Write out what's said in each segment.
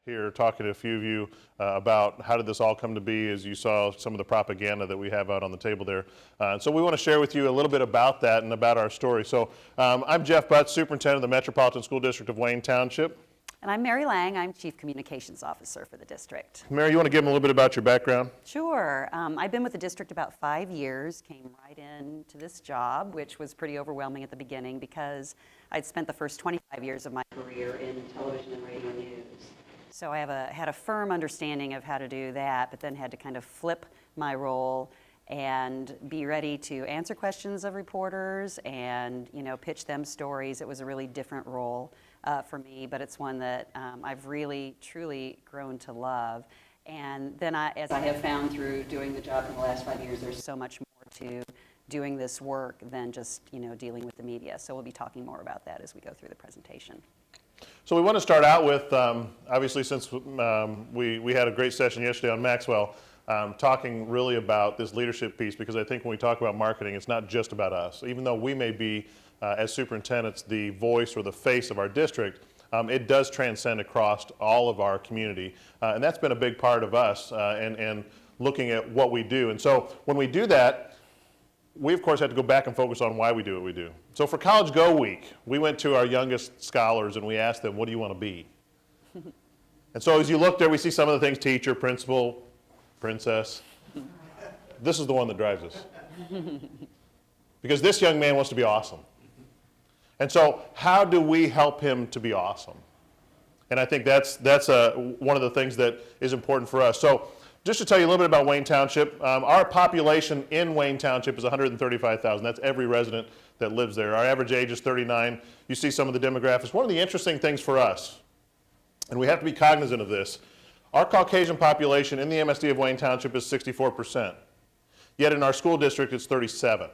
here talking to a few of you about how did this all come to be, as you saw some of the propaganda that we have out on the table there. So we want to share with you a little bit about that and about our story. So I'm Jeff Butts, Superintendent of the Metropolitan School District of Wayne Township. And I'm Mary Lang. I'm Chief Communications Officer for the district. Mary, you want to give them a little bit about your background? Sure. I've been with the district about 5 years, came right into this job, which was pretty overwhelming at the beginning because I'd spent the first 25 years of my career in television and radio news. So I had a firm understanding of how to do that, but then had to kind of flip my role and be ready to answer questions of reporters and, pitch them stories. It was a really different role for me, but it's one that I've really, truly grown to love. And then as I have found through doing the job in the last 5 years, there's so much more to doing this work than just, dealing with the media. So we'll be talking more about that as we go through the presentation. So we want to start out with, obviously since we had a great session yesterday on Maxwell, talking really about this leadership piece, because I think when we talk about marketing, it's not just about us. Even though we may be, as superintendents, the voice or the face of our district, it does transcend across all of our community. And that's been a big part of us and looking at what we do. And so when we do that, we of course have to go back and focus on why we do what we do. So for College Go Week, we went to our youngest scholars and we asked them, what do you want to be? And so as you look there, we see some of the things: teacher, principal, princess. This is the one that drives us. Because this young man wants to be awesome. And so how do we help him to be awesome? And I think that's one of the things that is important for us. So just to tell you a little bit about Wayne Township, our population in Wayne Township is 135,000. That's every resident that lives there. Our average age is 39. You see some of the demographics. One of the interesting things for us, and we have to be cognizant of this, our Caucasian population in the MSD of Wayne Township is 64%. Yet in our school district, it's 37.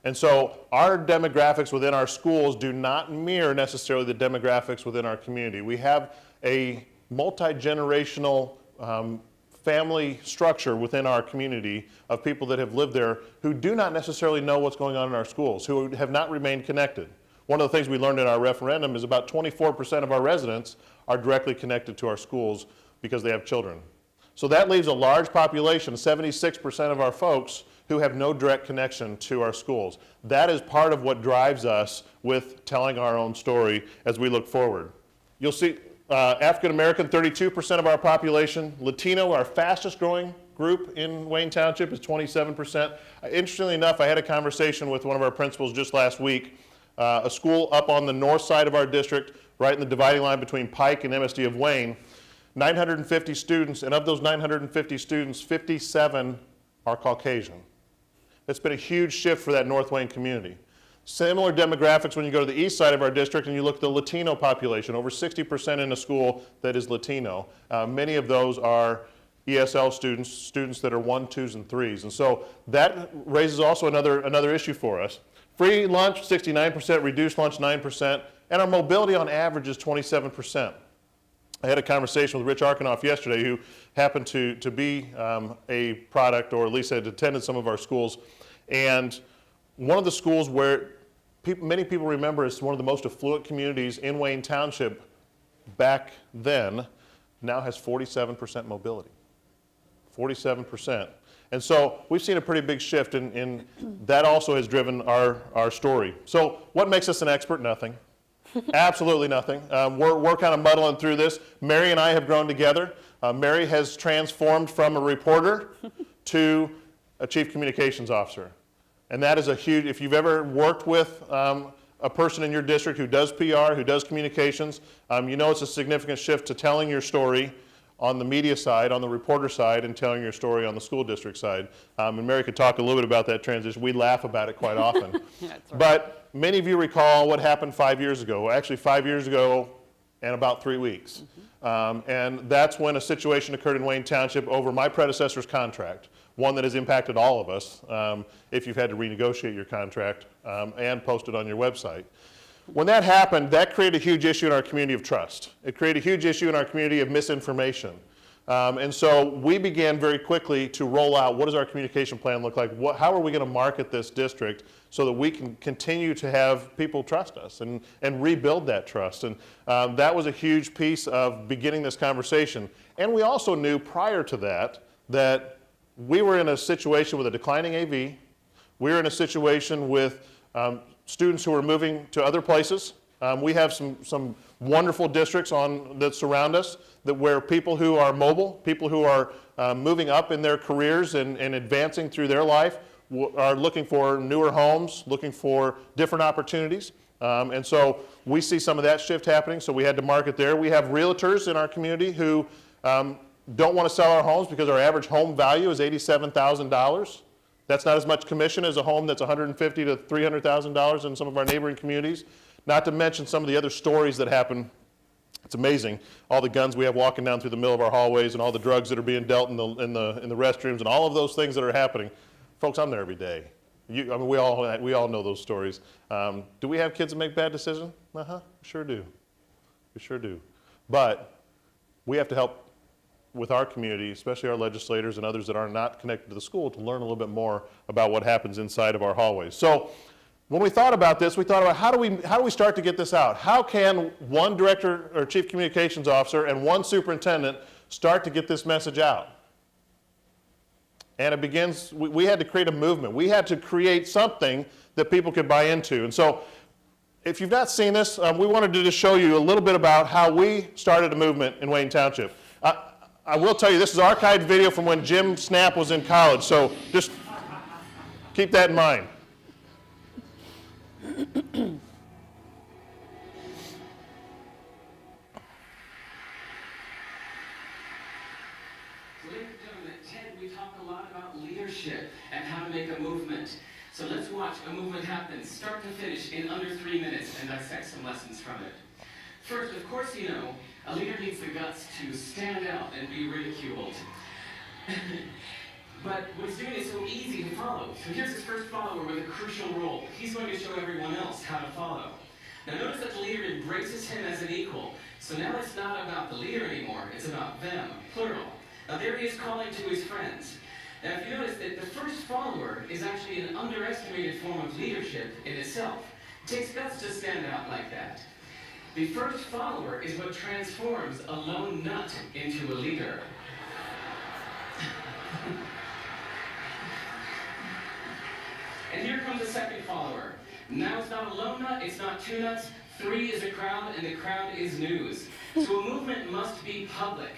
And so our demographics within our schools do not mirror necessarily the demographics within our community. We have a multi-generational family structure within our community of people that have lived there who do not necessarily know what's going on in our schools, who have not remained connected. One of the things we learned in our referendum is about 24% of our residents are directly connected to our schools because they have children. So that leaves a large population, 76% of our folks, who have no direct connection to our schools. That is part of what drives us with telling our own story as we look forward. You'll see African American, 32% of our population. Latino, our fastest growing group in Wayne Township, is 27%. Interestingly enough, I had a conversation with one of our principals just last week, a school up on the north side of our district, right in the dividing line between Pike and MSD of Wayne, 950 students, and of those 950 students, 57 are Caucasian. It's been a huge shift for that North Wayne community. Similar demographics when you go to the east side of our district and you look at the Latino population, over 60% in a school that is Latino. Many of those are ESL students, students that are 1s, 2s, and 3s. And so that raises also another issue for us. Free lunch, 69%, reduced lunch, 9%, and our mobility on average is 27%. I had a conversation with Rich Arkanoff yesterday, who happened to be a product, or at least had attended some of our schools. And one of the schools where many people remember as one of the most affluent communities in Wayne Township back then, now has 47% mobility. 47%. And so we've seen a pretty big shift, and that also has driven our story. So what makes us an expert? Nothing. Absolutely nothing. We're kind of muddling through this. Mary and I have grown together. Mary has transformed from a reporter to a chief communications officer. And that is a huge, if you've ever worked with a person in your district who does PR, who does communications, you know it's a significant shift to telling your story on the media side, on the reporter side, and telling your story on the school district side. And Mary could talk a little bit about that transition. We laugh about it quite often. That's right. But many of you recall what happened 5 years ago. Actually, 5 years ago and about 3 weeks. And that's when a situation occurred in Wayne Township over my predecessor's contract, one that has impacted all of us if you've had to renegotiate your contract and post it on your website. When that happened, that created a huge issue in our community of trust. It created a huge issue in our community of misinformation. And so we began very quickly to roll out, what does our communication plan look like? How are we going to market this district so that we can continue to have people trust us and rebuild that trust? And that was a huge piece of beginning this conversation. And we also knew prior to that we were in a situation with a declining AV. We were in a situation with students who were moving to other places. We have some wonderful districts that surround us where people who are mobile, people who are moving up in their careers and advancing through their life are looking for newer homes, looking for different opportunities. And so we see some of that shift happening, so we had to market there. We have realtors in our community who don't want to sell our homes because our average home value is $87,000. That's not as much commission as a home that's $150,000 to $300,000 in some of our neighboring communities. Not to mention some of the other stories that happen. It's amazing, all the guns we have walking down through the middle of our hallways and all the drugs that are being dealt in the restrooms and all of those things that are happening. Folks, I'm there every day. We all know those stories. Do we have kids that make bad decisions? Sure do. We sure do. But we have to help with our community, especially our legislators and others that are not connected to the school, to learn a little bit more about what happens inside of our hallways. So when we thought about this, we thought about how do we start to get this out? How can one director or chief communications officer and one superintendent start to get this message out? And it begins, we had to create a movement. We had to create something that people could buy into. And so if you've not seen this, we wanted to just show you a little bit about how we started a movement in Wayne Township. I will tell you, this is archived video from when Jim Snap was in college, so just keep that in mind. So, ladies and gentlemen, at TED we talk a lot about leadership and how to make a movement. So let's watch a movement happen, start to finish, in under 3 minutes and dissect some lessons from it. First, of course, you know, a leader needs the guts to stand out and be ridiculed. But what's doing it so easy to follow. So here's his first follower with a crucial role. He's going to show everyone else how to follow. Now notice that the leader embraces him as an equal. So now it's not about the leader anymore, it's about them, plural. Now there he is calling to his friends. Now if you notice that the first follower is actually an underestimated form of leadership in itself. It takes guts to stand out like that. The first follower is what transforms a lone nut into a leader. And here comes the second follower. Now it's not a lone nut, it's not two nuts, 3 is a crowd, and the crowd is news. So a movement must be public.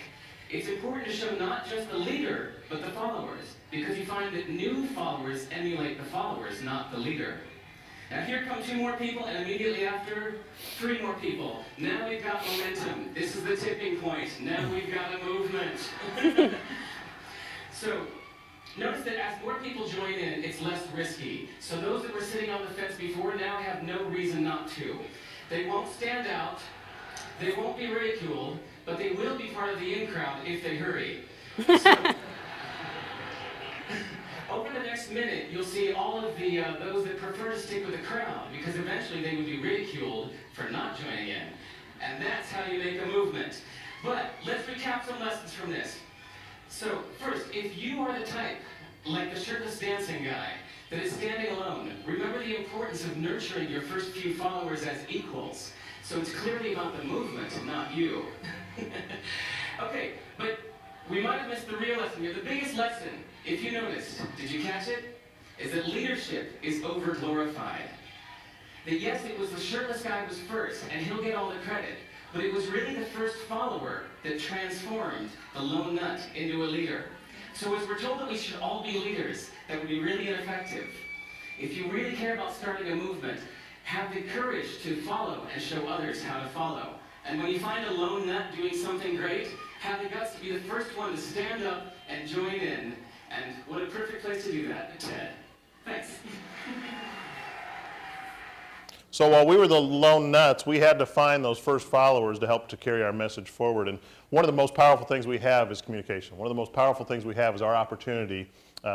It's important to show not just the leader, but the followers, because you find that new followers emulate the followers, not the leader. Now here come 2 more people, and immediately after, 3 more people. Now we've got momentum. This is the tipping point. Now we've got a movement. So, notice that as more people join in, it's less risky. So those that were sitting on the fence before now have no reason not to. They won't stand out, they won't be ridiculed, but they will be part of the in crowd if they hurry. So, over the next minute, you'll see all of those that prefer to stick with the crowd, because eventually they would be ridiculed for not joining in. And that's how you make a movement. But let's recap some lessons from this. So first, if you are the type, like the shirtless dancing guy, that is standing alone, remember the importance of nurturing your first few followers as equals. So it's clearly about the movement, not you. Okay, but we might have missed the real lesson here. The biggest lesson, if you noticed, did you catch it? Is that leadership is over-glorified. That yes, it was the shirtless guy was first, and he'll get all the credit, but it was really the first follower that transformed the lone nut into a leader. So as we're told that we should all be leaders, that would be really ineffective. If you really care about starting a movement, have the courage to follow and show others how to follow. And when you find a lone nut doing something great, have the guts to be the first one to stand up and join in. And what a perfect place to do that, Ted. Thanks. So while we were the lone nuts, we had to find those first followers to help to carry our message forward. And one of the most powerful things we have is communication. One of the most powerful things we have is our opportunity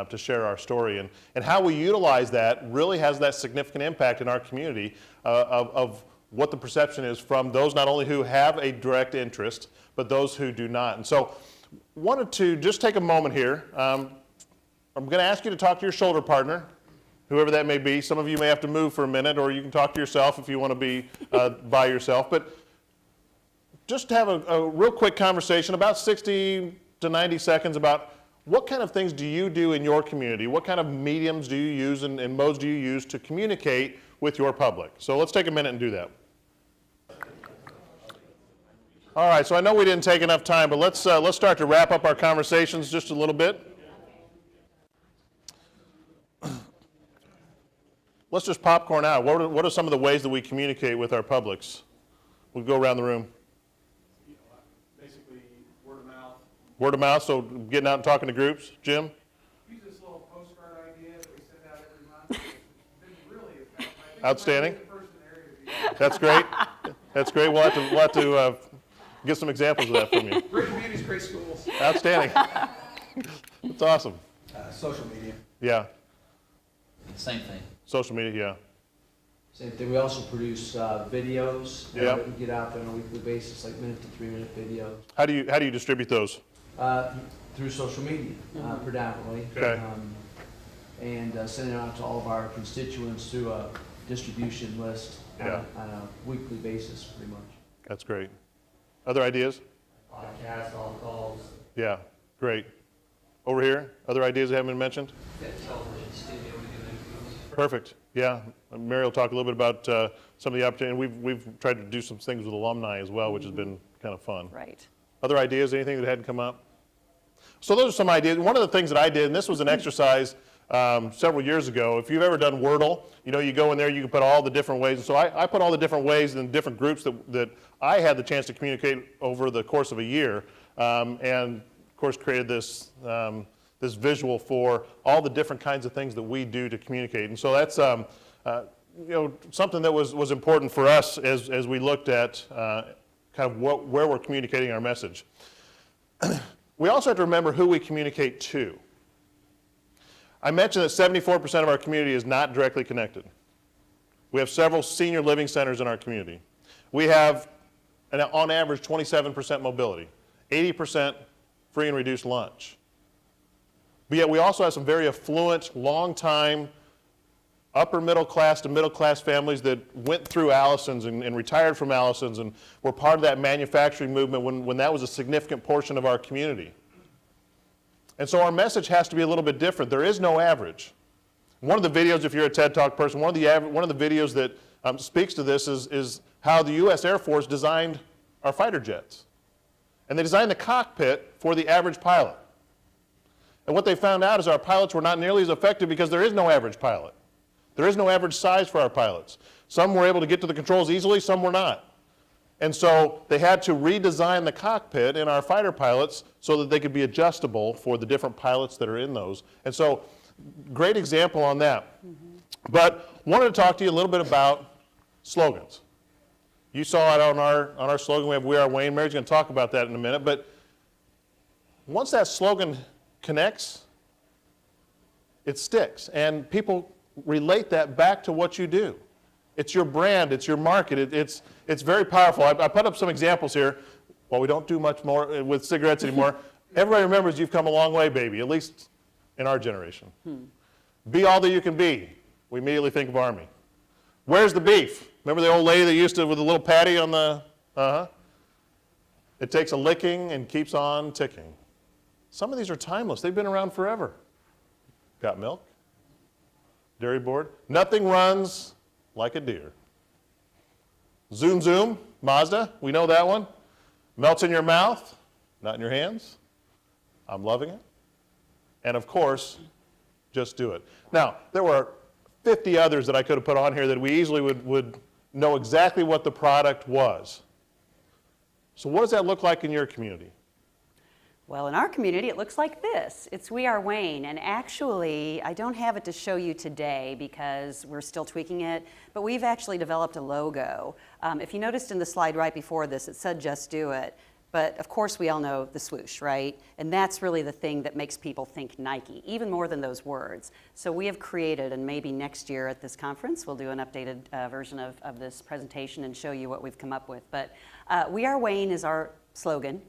to share our story. And how we utilize that really has that significant impact in our community of what the perception is from those not only who have a direct interest, but those who do not. And so wanted to just take a moment here. I'm going to ask you to talk to your shoulder partner, whoever that may be. Some of you may have to move for a minute, or you can talk to yourself if you want to be by yourself. But just have a real quick conversation, about 60 to 90 seconds, about what kind of things do you do in your community? What kind of mediums do you use and modes do you use to communicate with your public? So let's take a minute and do that. All right, so I know we didn't take enough time, but let's start to wrap up our conversations just a little bit. Let's just popcorn out. What are some of the ways that we communicate with our publics? We'll go around the room. Basically, word of mouth. Word of mouth, so getting out and talking to groups. Jim? Use this little postcard idea that we send out every month. It's been really effective. I think Outstanding. you might be the first in the area to do that. That's great. That's great. We'll have to get some examples of that from you. Great communities, great schools. Outstanding. That's awesome. Social media. Yeah, Same thing. social media, yeah. Same thing, we also produce videos Yeah. that we get out there on a weekly basis, like minute to 3-minute videos, How do you distribute those? through social media predominantly. Okay. And sending out to all of our constituents through a distribution list Yeah. on a weekly basis, pretty much. That's great. Other ideas? Podcast, all calls, Yeah, great. Over here, other ideas that haven't been mentioned? that television studio we do interviews. Perfect. Yeah, Mary will talk a little bit about some of the opportunity. We've tried to do some things with alumni as well, which has been kind of fun. Right. Other ideas, anything that hadn't come up? So those are some ideas. One of the things that I did, and this was an exercise several years ago, if you've ever done Wordle, you go in there, you can put all the different ways. And so I put all the different ways and different groups that I had the chance to communicate over the course of a year, and of course created this visual for all the different kinds of things that we do to communicate. And so that's something that was important for us as we looked at kind of where we're communicating our message. We also have to remember who we communicate to. I mentioned that 74% of our community is not directly connected. We have several senior living centers in our community. We have, on average, 27% mobility, 80% free and reduced lunch. But yet we also have some very affluent, long-time, upper middle class to middle class families that went through Allison's and retired from Allison's and were part of that manufacturing movement when that was a significant portion of our community. And so our message has to be a little bit different. There is no average. One of the videos, if you're a TED Talk person, one of the videos that speaks to this is how the U.S. Air Force designed our fighter jets. And they designed the cockpit for the average pilot. And what they found out is our pilots were not nearly as effective because there is no average pilot. There is no average size for our pilots. Some were able to get to the controls easily, some were not. And so they had to redesign the cockpit in our fighter pilots so that they could be adjustable for the different pilots that are in those. And so, great example on that. Mm-hmm. But wanted to talk to you a little bit about slogans. You saw it on our slogan. We have "We Are Wayne." Mary's going to talk about that in a minute. But once that slogan connects, it sticks, and people relate that back to what you do. It's your brand, it's your market, it's very powerful. I put up some examples here. While we don't do much more with cigarettes anymore, everybody remembers "You've come a long way, baby," at least in our generation. Be all that you can be. We immediately think of Army. Where's the beef? Remember the old lady that used to, with a little patty on the, It takes a licking and keeps on ticking. Some of these are timeless. They've been around forever. Got milk? Dairy board? Nothing runs like a deer. Zoom, zoom, Mazda, we know that one. Melts in your mouth, not in your hands. I'm loving it. And of course, just do it. Now, there were 50 others that I could have put on here that we easily would know exactly what the product was. So what does that look like in your community? Well, in our community, it looks like this. It's "We Are Wayne," and actually, I don't have it to show you today because we're still tweaking it, but we've actually developed a logo. If you noticed in the slide right before this, it said "Just Do It," but of course we all know the swoosh, right? And that's really the thing that makes people think Nike, even more than those words. So we have created, and maybe next year at this conference, we'll do an updated version of this presentation and show you what we've come up with. But "We Are Wayne" is our slogan,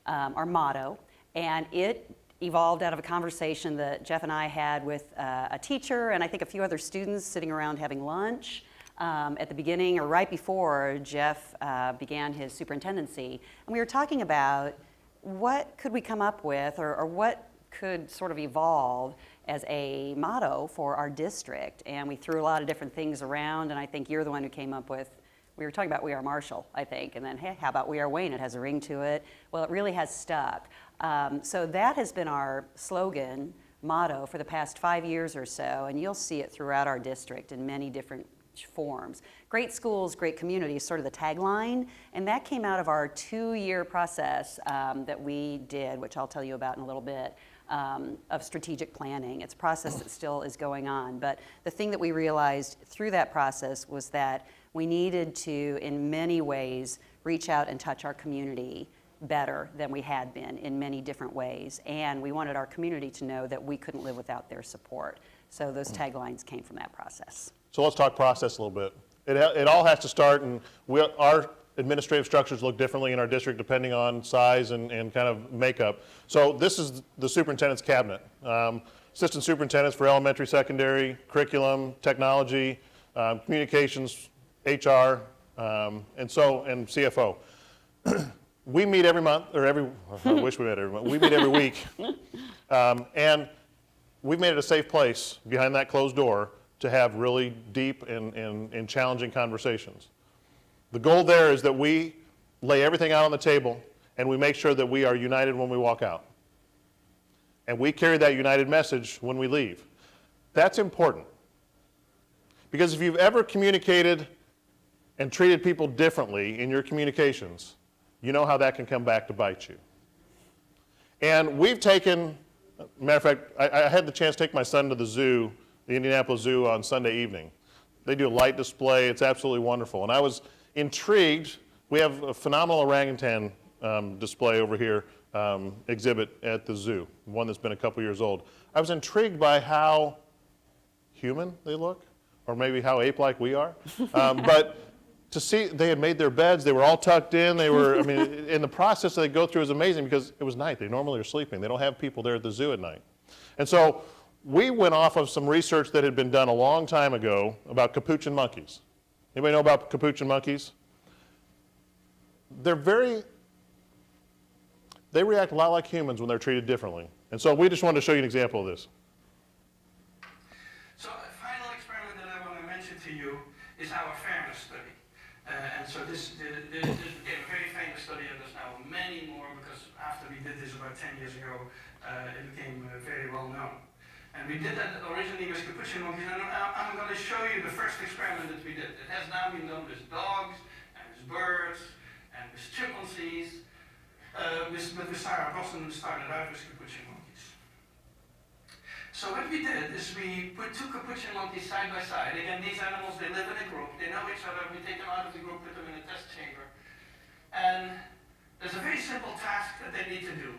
our motto. And it evolved out of a conversation that Jeff and I had with a teacher and I think a few other students sitting around having lunch at the beginning or right before Jeff began his superintendency. And we were talking about what could we come up with or what could sort of evolve as a motto for our district. And we threw a lot of different things around, and I think you're the one who came up with, we were talking about We Are Marshall, I think, and then, hey, how about We Are Wayne? It has a ring to it. Well, it really has stuck. So that has been our slogan, motto for the past 5 years or so, and you'll see it throughout our district in many different forms. Great schools, great communities, sort of the tagline, and that came out of our 2-year process that we did, which I'll tell you about in a little bit, of strategic planning. It's a process that still is going on, but the thing that we realized through that process was that we needed to, in many ways, reach out and touch our community better than we had been in many different ways, and we wanted our community to know that we couldn't live without their support. So those taglines came from that process. So let's talk process a little bit. It all has to start, and our administrative structures look differently in our district depending on size and kind of makeup. So this is the superintendent's cabinet. Assistant superintendents for elementary, secondary, curriculum, technology, communications, HR, and CFO. We meet every month, I wish we met every month. We meet every week. And we've made it a safe place behind that closed door to have really deep and challenging conversations. The goal there is that we lay everything out on the table and we make sure that we are united when we walk out. And we carry that united message when we leave. That's important. Because if you've ever communicated and treated people differently in your communications, you know how that can come back to bite you. And we've taken, matter of fact, I had the chance to take my son to the zoo, the Indianapolis Zoo, on Sunday evening. They do a light display. It's absolutely wonderful. And I was intrigued. We have a phenomenal orangutan display over here, exhibit at the zoo, one that's been a couple years old. I was intrigued by how human they look, or maybe how ape-like we are. But to see, they had made their beds, they were all tucked in, they were, I mean, in the process that they go through is amazing because it was night. They normally are sleeping. They don't have people there at the zoo at night. And so we went off of some research that had been done a long time ago about capuchin monkeys. Anybody know about capuchin monkeys? They react a lot like humans when they're treated differently. And so we just wanted to show you an example of this. So a final experiment that I want to mention to you is our fairness study. And so this became a very famous study, and there's now many more because after we did this about 10 years ago, it became very well known. And we did that originally with capuchin monkeys, and I'm going to show you the first experiment that we did. It has now been done with dogs, and with birds, and with chimpanzees. But with Sarah Boston started out with capuchin monkeys. So what we did is we put 2 capuchin monkeys side by side. Again, these animals, they live in a group. They know each other. We take them out of the group, put them in a test chamber. And there's a very simple task that they need to do.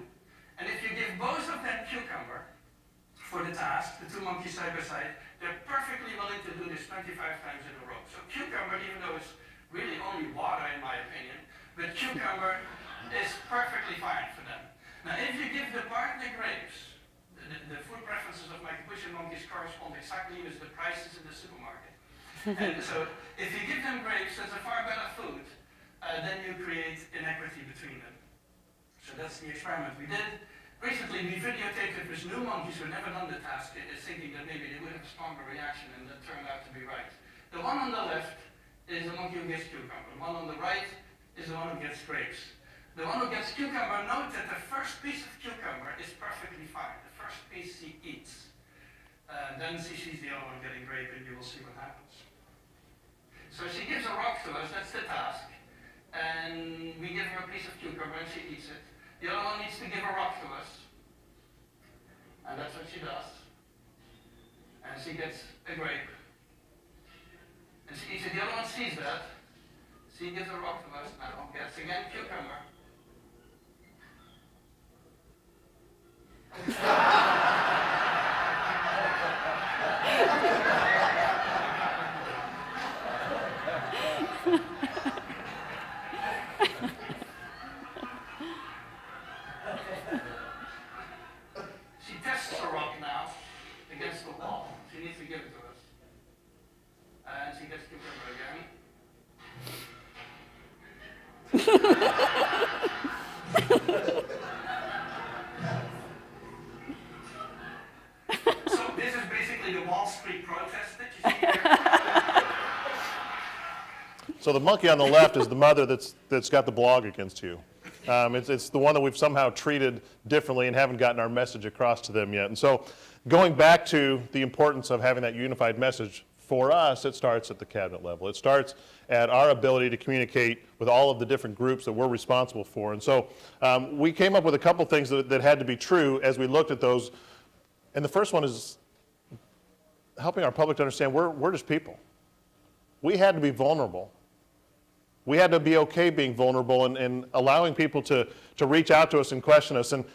And if you give both of them cucumber for the task, the 2 monkeys side by side, they're perfectly willing to do this 25 times in a row. So cucumber, even though it's really only water in my opinion, but cucumber is perfectly fine for them. Now if you give the partner grapes, the food preferences of my capuchin monkeys correspond exactly with the prices in the supermarket. And so if you give them grapes, that's a far better food, then you create inequity between them. So that's the experiment we did. Recently we videotaped it with new monkeys who had never done the task, thinking that maybe they would have a stronger reaction, and that turned out to be right. The one on the left is the monkey who gets cucumber. The one on the right is the one who gets grapes. The one who gets cucumber, note that the first piece of cucumber is perfectly fine. The first piece she eats. Then she sees the other one getting grape, and you will see what happens. So she gives a rock to us, that's the task. And we give her a piece of cucumber, and she eats it. The other one needs to give a rock to us. And that's what she does. And she gets a grape. And she eats it. The other one sees that. She gives a rock to us now, gets again cucumber. So this is basically the Wall Street protest that you see here. So the monkey on the left is the mother that's got the blog against you. It's the one that we've somehow treated differently and haven't gotten our message across to them yet. And so going back to the importance of having that unified message, for us, it starts at the cabinet level. It starts at our ability to communicate with all of the different groups that we're responsible for. And so we came up with a couple things that had to be true as we looked at those. And the first one is helping our public to understand we're just people. We had to be vulnerable. We had to be okay being vulnerable and allowing people to reach out to us and question us. And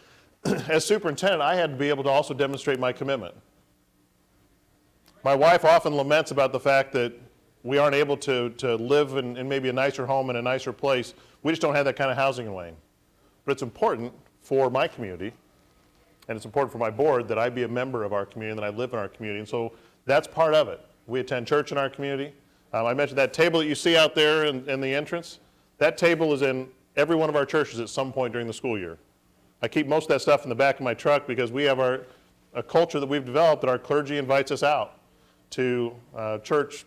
as superintendent, I had to be able to also demonstrate my commitment. My wife often laments about the fact that we aren't able to live in maybe a nicer home in a nicer place. We just don't have that kind of housing in Wayne. But it's important for my community, and it's important for my board that I be a member of our community and that I live in our community. And so that's part of it. We attend church in our community. I mentioned that table that you see out there in the entrance. That table is in every one of our churches at some point during the school year. I keep most of that stuff in the back of my truck because we have a culture that we've developed that our clergy invites us out to church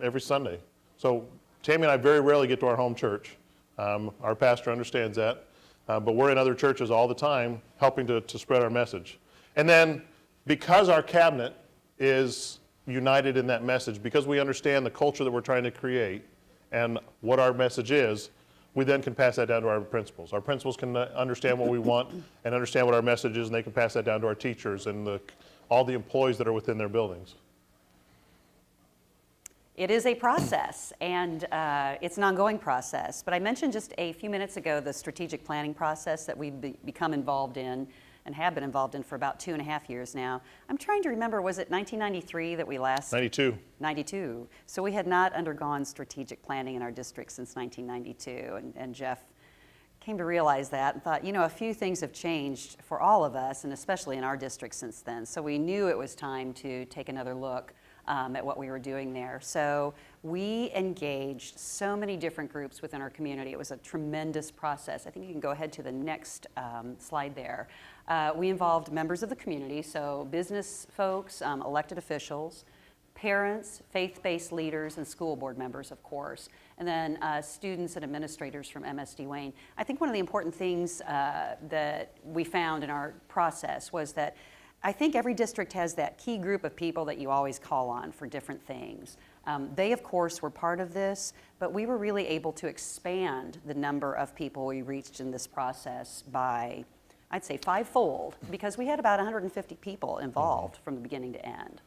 every Sunday. So Tammy and I very rarely get to our home church. Our pastor understands that. But we're in other churches all the time helping to spread our message. And then because our cabinet is united in that message, because we understand the culture that we're trying to create and what our message is, we then can pass that down to our principals. Our principals can understand what we want and understand what our message is, and they can pass that down to our teachers and all the employees that are within their buildings. It is a process, and it's an ongoing process. But I mentioned just a few minutes ago the strategic planning process that we've become involved in and have been involved in for about 2.5 years now. I'm trying to remember, was it 1993 that we last? 92. 92. So we had not undergone strategic planning in our district since 1992, and Jeff came to realize that and thought, a few things have changed for all of us, and especially in our district since then. So we knew it was time to take another look at what we were doing there. So we engaged so many different groups within our community. It was a tremendous process. I think you can go ahead to the next slide there. We involved members of the community, so business folks, elected officials, parents, faith-based leaders, and school board members, of course, and then students and administrators from MSD Wayne. I think one of the important things that we found in our process was that I think every district has that key group of people that you always call on for different things. They, of course, were part of this, but we were really able to expand the number of people we reached in this process by, I'd say, 5-fold, because we had about 150 people involved from the beginning to end.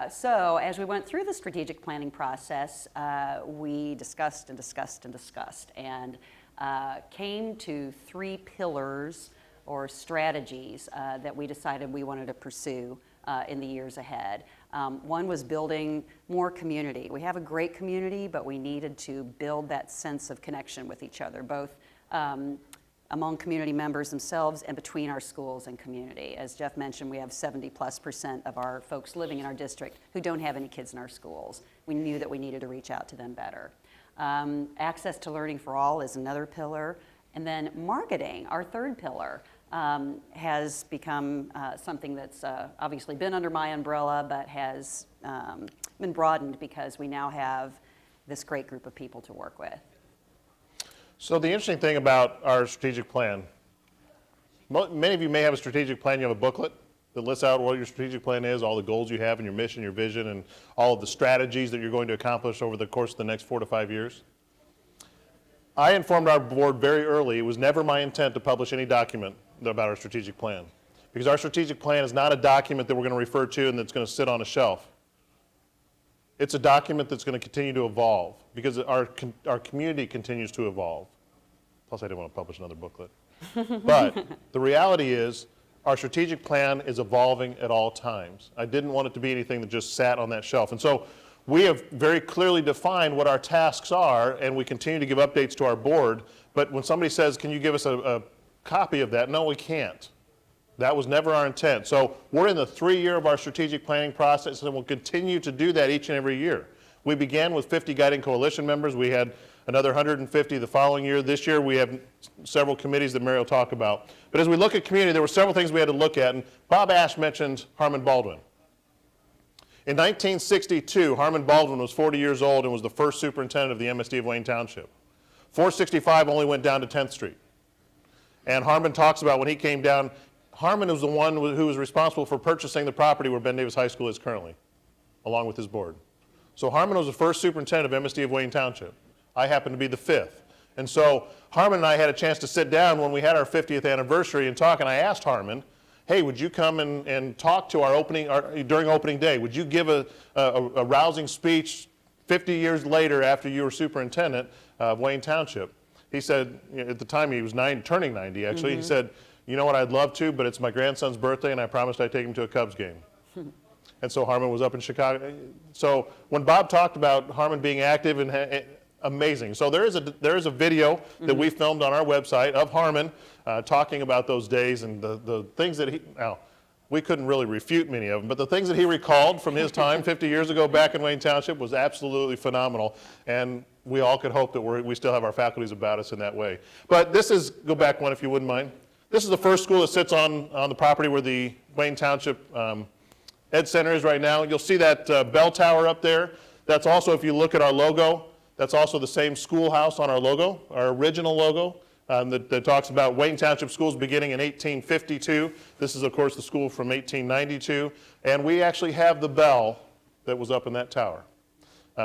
So as we went through the strategic planning process, we discussed and discussed and discussed, and came to 3 pillars or strategies that we decided we wanted to pursue in the years ahead. One was building more community. We have a great community, but we needed to build that sense of connection with each other, both among community members themselves and between our schools and community. As Jeff mentioned, we have 70+% of our folks living in our district who don't have any kids in our schools. We knew that we needed to reach out to them better. Access to learning for all is another pillar. And then marketing, our third pillar, has become something that's obviously been under my umbrella, but has been broadened because we now have this great group of people to work with. So the interesting thing about our strategic plan, many of you may have a strategic plan. You have a booklet that lists out what your strategic plan is, all the goals you have and your mission, your vision, and all of the strategies that you're going to accomplish over the course of the next 4 to 5 years. I informed our board very early it was never my intent to publish any document about our strategic plan, because our strategic plan is not a document that we're going to refer to and that's going to sit on a shelf. It's a document that's going to continue to evolve because our community continues to evolve. Plus, I didn't want to publish another booklet. But the reality is our strategic plan is evolving at all times. I didn't want it to be anything that just sat on that shelf. And so we have very clearly defined what our tasks are, and we continue to give updates to our board. But when somebody says, can you give us a copy of that? No, we can't. That was never our intent. So we're in the 3rd year of our strategic planning process, and we'll continue to do that each and every year. We began with 50 Guiding Coalition members. We had another 150 the following year. This year we have several committees that Mary will talk about. But as we look at community, there were several things we had to look at, and Bob Ash mentioned Harmon Baldwin. In 1962, Harmon Baldwin was 40 years old and was the first superintendent of the MSD of Wayne Township. 465 only went down to 10th Street. And Harmon talks about when he came down, Harmon was the one who was responsible for purchasing the property where Ben Davis High School is currently, along with his board. So Harmon was the first superintendent of MSD of Wayne Township. I happen to be the fifth. And so Harmon and I had a chance to sit down when we had our 50th anniversary and talk, and I asked Harmon, hey, would you come and talk to during opening day? Would you give a rousing speech 50 years later after you were superintendent of Wayne Township? He said, at the time he was turning 90 actually, he said, you know what, I'd love to, but it's my grandson's birthday and I promised I'd take him to a Cubs game. And so Harmon was up in Chicago. So when Bob talked about Harmon being active and amazing. So there is a video that we filmed on our website of Harmon talking about those days and the things that we couldn't really refute many of them, but the things that he recalled from his time 50 years ago back in Wayne Township was absolutely phenomenal. And we all could hope that we still have our faculties about us in that way. But go back one if you wouldn't mind. This is the first school that sits on the property where the Wayne Township Ed Center is right now. You'll see that bell tower up there. That's also, if you look at our logo, that's also the same schoolhouse on our logo, our original logo, that talks about Wayne Township schools beginning in 1852. This is, of course, the school from 1892. And we actually have the bell that was up in that tower.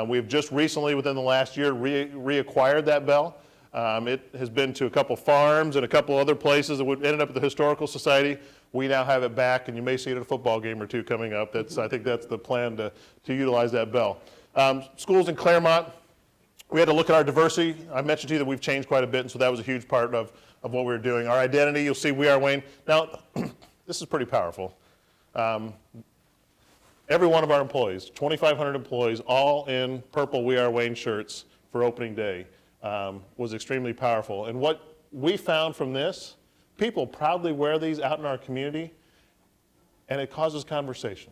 We've just recently, within the last year, reacquired that bell. It has been to a couple farms and a couple other places. It ended up at the Historical Society. We now have it back, and you may see it at a football game or two coming up. I think that's the plan to utilize that bell. Schools in Claremont, we had to look at our diversity. I mentioned to you that we've changed quite a bit, and so that was a huge part of what we were doing. Our identity, you'll see We Are Wayne. Now, this is pretty powerful. Every one of our employees, 2,500 employees, all in purple We Are Wayne shirts for opening day, was extremely powerful. And what we found from this, people proudly wear these out in our community, and it causes conversation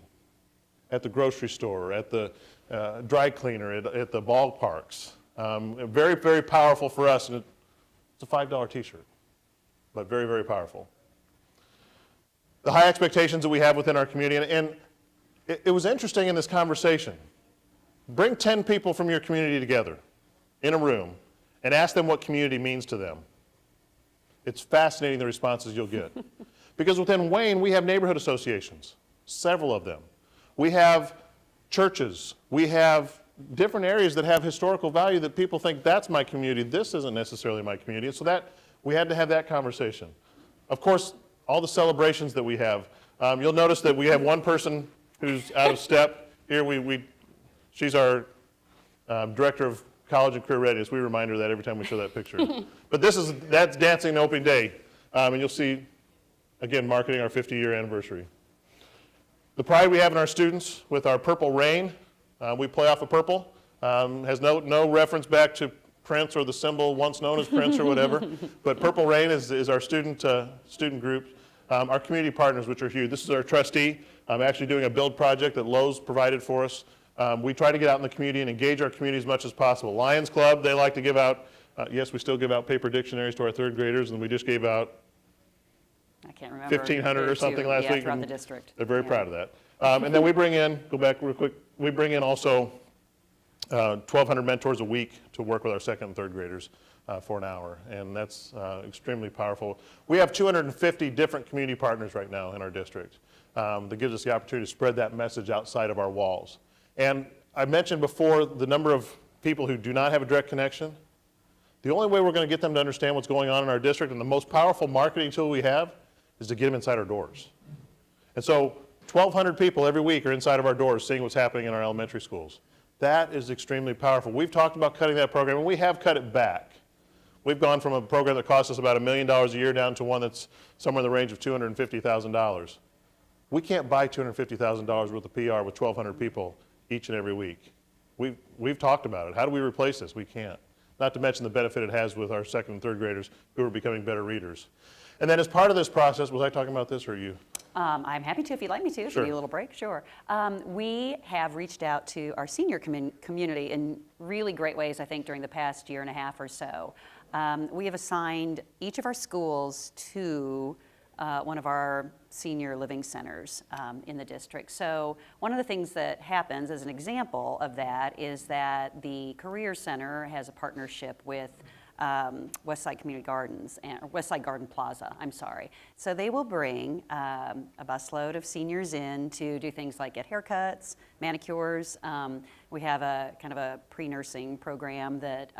at the grocery store, at the dry cleaner, at the ballparks. Very, very powerful for us, and it's a $5 t-shirt, but very, very powerful. The high expectations that we have within our community, and it was interesting in this conversation. Bring 10 people from your community together in a room and ask them what community means to them. It's fascinating the responses you'll get. Because within Wayne, we have neighborhood associations, several of them. We have churches. We have different areas that have historical value that people think that's my community. This isn't necessarily my community. And so we had to have that conversation. Of course, all the celebrations that we have. You'll notice that we have one person who's out of step. Here, she's our director of college and career readiness. We remind her that every time we show that picture. But that's dancing on opening day. And you'll see, again, marketing our 50-year anniversary. The pride we have in our students with our Purple Rain, we play off of purple, has no reference back to Prince or the symbol once known as Prince or whatever, but Purple Rain is our student group. Our community partners, which are huge. This is our trustee, actually doing a build project that Lowe's provided for us. We try to get out in the community and engage our community as much as possible. Lions Club, they like to give out, yes, we still give out paper dictionaries to our third graders, and we just gave out I can't remember. 1,500 or something last week. Throughout the district. They're very proud of that. And then we bring in, go back real quick, we bring in also 1,200 mentors a week to work with our second and third graders for an hour, and that's extremely powerful. We have 250 different community partners right now in our district that gives us the opportunity to spread that message outside of our walls. And I mentioned before the number of people who do not have a direct connection. The only way we're going to get them to understand what's going on in our district, and the most powerful marketing tool we have, is to get them inside our doors. And so 1,200 people every week are inside of our doors seeing what's happening in our elementary schools. That is extremely powerful. We've talked about cutting that program, and we have cut it back. We've gone from a program that cost us about $1 million a year down to one that's somewhere in the range of $250,000. We can't buy $250,000 worth of PR with 1,200 people each and every week. We've talked about it. How do we replace this? We can't. Not to mention the benefit it has with our second and third graders who are becoming better readers. And then as part of this process, was I talking about this or you? I'm happy to if you'd like me to, if you Sure. need a little break, sure. We have reached out to our senior community in really great ways, I think, during the past year and a half or so. We have assigned each of our schools to one of our senior living centers in the district. So one of the things that happens as an example of that is that the Career Center has a partnership with Westside Community Gardens, or Westside Garden Plaza, I'm sorry. So they will bring a busload of seniors in to do things like get haircuts, manicures. We have a kind of a pre-nursing program that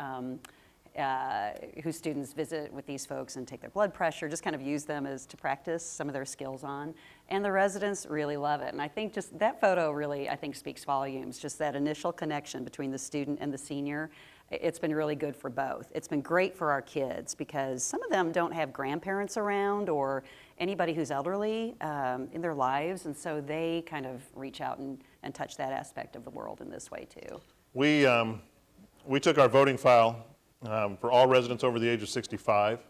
whose students visit with these folks and take their blood pressure, just kind of use them as to practice some of their skills on. And the residents really love it. And I think just that photo really, I think, speaks volumes, just that initial connection between the student and the senior. It's been really good for both. It's been great for our kids because some of them don't have grandparents around or anybody who's elderly in their lives, and so they kind of reach out and touch that aspect of the world in this way too. We took our voting file for all residents over the age of 65,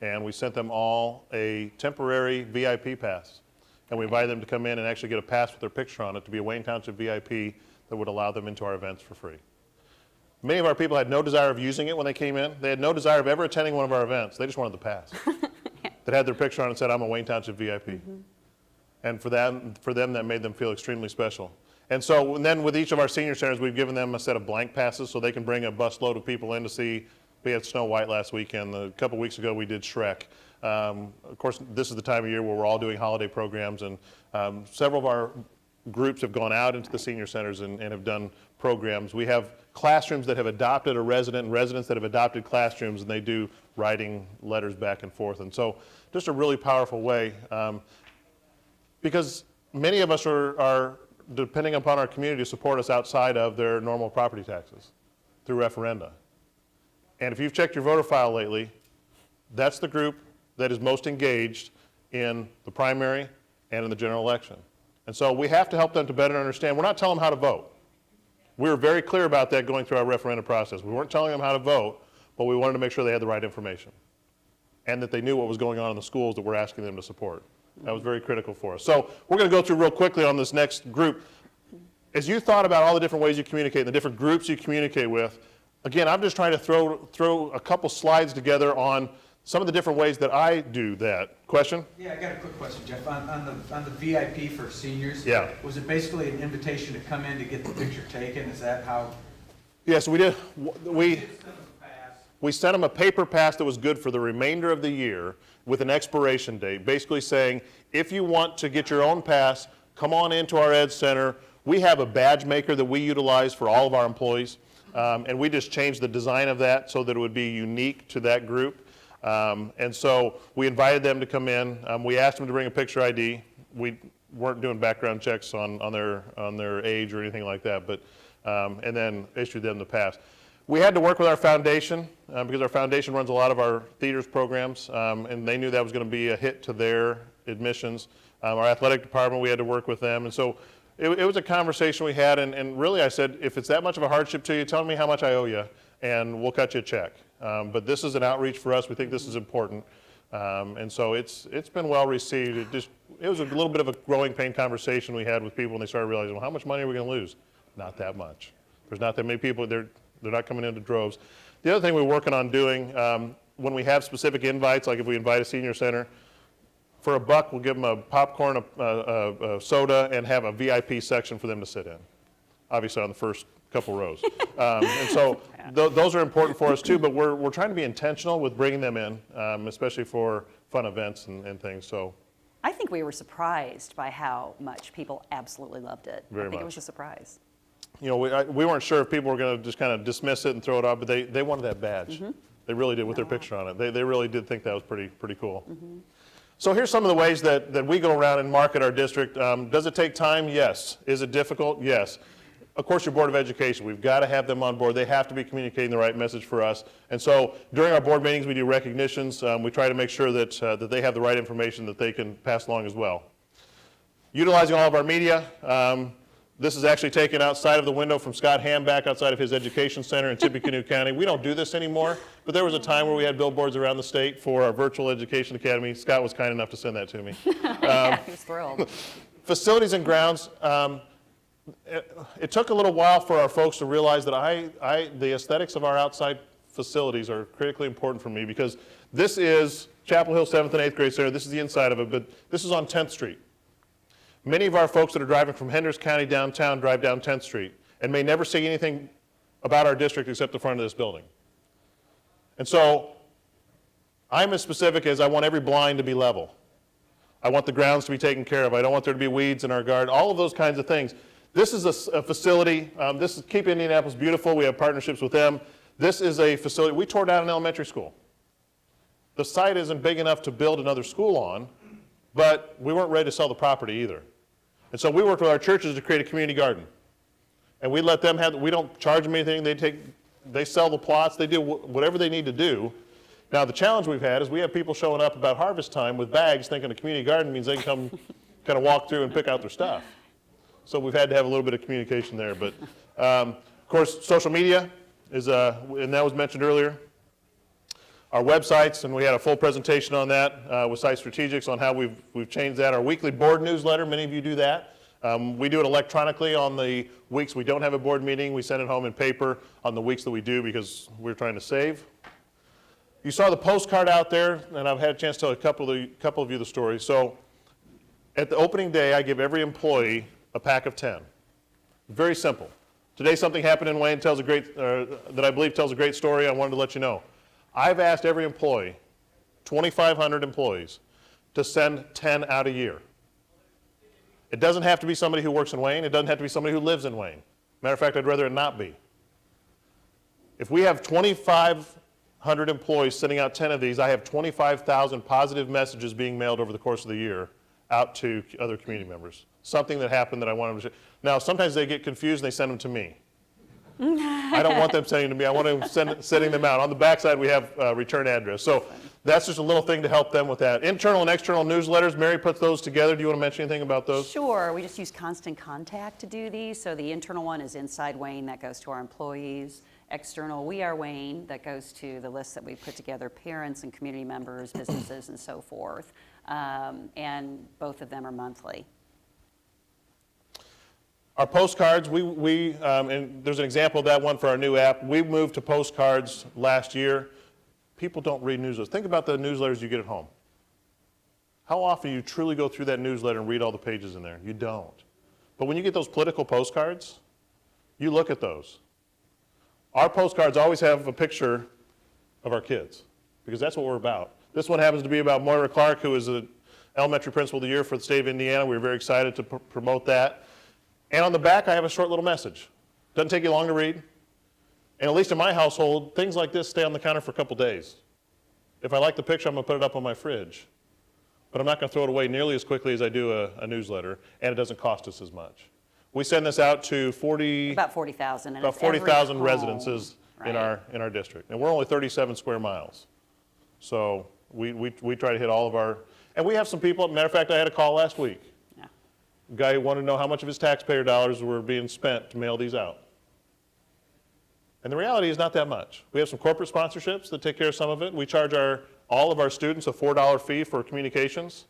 and we sent them all a temporary VIP pass. And we invited them to come in and actually get a pass with their picture on it to be a Wayne Township VIP that would allow them into our events for free. Many of our people had no desire of using it when they came in. They had no desire of ever attending one of our events. They just wanted the pass that had their picture on it and said, I'm a Wayne Township VIP. And for them, that made them feel extremely special. And so and then with each of our senior centers, we've given them a set of blank passes so they can bring a busload of people in to see. We had Snow White last weekend. A couple weeks ago, we did Shrek. Of course, this is the time of year where we're all doing holiday programs, and several of our groups have gone out into the senior centers and have done programs. We have classrooms that have adopted a resident and residents that have adopted classrooms, and they do writing letters back and forth. And so just a really powerful way, because many of us are depending upon our community to support us outside of their normal property taxes through referenda. And if you've checked your voter file lately, that's the group that is most engaged in the primary and in the general election. And so we have to help them to better understand. We're not telling them how to vote. We were very clear about that going through our referendum process. We weren't telling them how to vote, but we wanted to make sure they had the right information and that they knew what was going on in the schools that we're asking them to support. That was very critical for us. So we're going to go through real quickly on this next group. As you thought about all the different ways you communicate and the different groups you communicate with, again, I'm just trying to throw a couple slides together on some of the different ways that I do that. Question? Yeah, I got a quick question, Jeff. On the VIP for seniors, Yeah. Was it basically an invitation to come in to get the picture taken? Is that how? Yes, we did. We sent them a paper pass that was good for the remainder of the year with an expiration date, basically saying, if you want to get your own pass, come on into our Ed Center. We have a badge maker that we utilize for all of our employees, and we just changed the design of that so that it would be unique to that group. And so we invited them to come in. We asked them to bring a picture ID. We weren't doing background checks on their age or anything like that, but and then issued them the pass. We had to work with our foundation because our foundation runs a lot of our theaters programs, and they knew that was going to be a hit to their admissions. Our athletic department, we had to work with them, and so it was a conversation we had, and really I said, if it's that much of a hardship to you, tell me how much I owe you, and we'll cut you a check. But this is an outreach for us. We think this is important, and so it's been well received. It was a little bit of a growing pain conversation we had with people when they started realizing, well, how much money are we going to lose? Not that much. There's not that many people. They're not coming into droves. The other thing we're working on doing, when we have specific invites, like if we invite a senior center, for $1, we'll give them a popcorn, a soda, and have a VIP section for them to sit in, obviously on the first couple rows. And so those are important for us too, but we're trying to be intentional with bringing them in, especially for fun events and things. So I think we were surprised by how much people absolutely loved it. Very I think much. it was a surprise. you know, we weren't sure if people were going to just kind of dismiss it and throw it off, but they wanted that badge. They really did, with their picture on it. They really did think that was pretty cool. So here's some of the ways that we go around and market our district. Does it take time? Yes. Is it difficult? Yes. Of course, your Board of Education, we've got to have them on board. They have to be communicating the right message for us. And so during our board meetings, we do recognitions. We try to make sure that they have the right information that they can pass along as well. Utilizing all of our media. This is actually taken outside of the window from Scott Ham back outside of his education center in Tippecanoe County. We don't do this anymore, but there was a time where we had billboards around the state for our virtual education academy. Scott was kind enough to send that to me. Yeah, he was thrilled. Facilities and grounds. It took a little while for our folks to realize that the aesthetics of our outside facilities are critically important for me, because this is Chapel Hill 7th and 8th grade center. This is the inside of it, but this is on 10th Street. Many of our folks that are driving from Hendricks County downtown drive down 10th Street and may never see anything about our district except the front of this building. And so I'm as specific as I want every blind to be level. I want the grounds to be taken care of. I don't want there to be weeds in our garden, all of those kinds of things. This is a facility. This is Keep Indianapolis Beautiful. We have partnerships with them. This is a facility. We tore down an elementary school. The site isn't big enough to build another school on, but we weren't ready to sell the property either. And so we worked with our churches to create a community garden. And we let them we don't charge them anything. They sell the plots. They do whatever they need to do. Now, the challenge we've had is we have people showing up about harvest time with bags thinking a community garden means they can come kind of walk through and pick out their stuff. So we've had to have a little bit of communication there. But, of course, social media is, and that was mentioned earlier. Our websites, and we had a full presentation on that with Site Strategics on how we've changed that. Our weekly board newsletter, many of you do that. We do it electronically on the weeks we don't have a board meeting. We send it home in paper on the weeks that we do because we're trying to save. You saw the postcard out there, and I've had a chance to tell a couple of you the story. So at the opening day, I give every employee a pack of 10. Very simple. Today something happened in Wayne that I believe tells a great story. I wanted to let you know. I've asked every employee, 2,500 employees, to send 10 out a year. It doesn't have to be somebody who works in Wayne. It doesn't have to be somebody who lives in Wayne. Matter of fact, I'd rather it not be. If we have 2,500 employees sending out 10 of these, I have 25,000 positive messages being mailed over the course of the year out to other community members. Something that happened that I want them to share. Now, sometimes they get confused and they send them to me. I don't want them sending to me. I want them sending them out. On the backside, we have return address. So that's just a little thing to help them with that. Internal and external newsletters, Mary puts those together. Do you want to mention anything about those? Sure. We just use Constant Contact to do these. So the internal one is Inside Wayne. That goes to our employees. External, We Are Wayne. That goes to the list that we put together, parents and community members, businesses, and so forth. And both of them are monthly. Our postcards, and there's an example of that one for our new app. We moved to postcards last year. People don't read newsletters. Think about the newsletters you get at home. How often do you truly go through that newsletter and read all the pages in there? You don't. But when you get those political postcards, you look at those. Our postcards always have a picture of our kids, because that's what we're about. This one happens to be about Moira Clark, who is the elementary principal of the year for the state of Indiana. We were very excited to promote that. And on the back, I have a short little message. Doesn't take you long to read. And at least in my household, things like this stay on the counter for a couple days. If I like the picture, I'm going to put it up on my fridge. But I'm not going to throw it away nearly as quickly as I do a newsletter, and it doesn't cost us as much. We send this out to About 40,000. about 40,000 home, residences in right. our district. And we're only 37 square miles. So we try to hit all of our, and we have some people, matter of fact, I had a call last week. Yeah. A guy who wanted to know how much of his taxpayer dollars were being spent to mail these out. And the reality is not that much. We have some corporate sponsorships that take care of some of it. We charge all of our students a $4 fee for communications.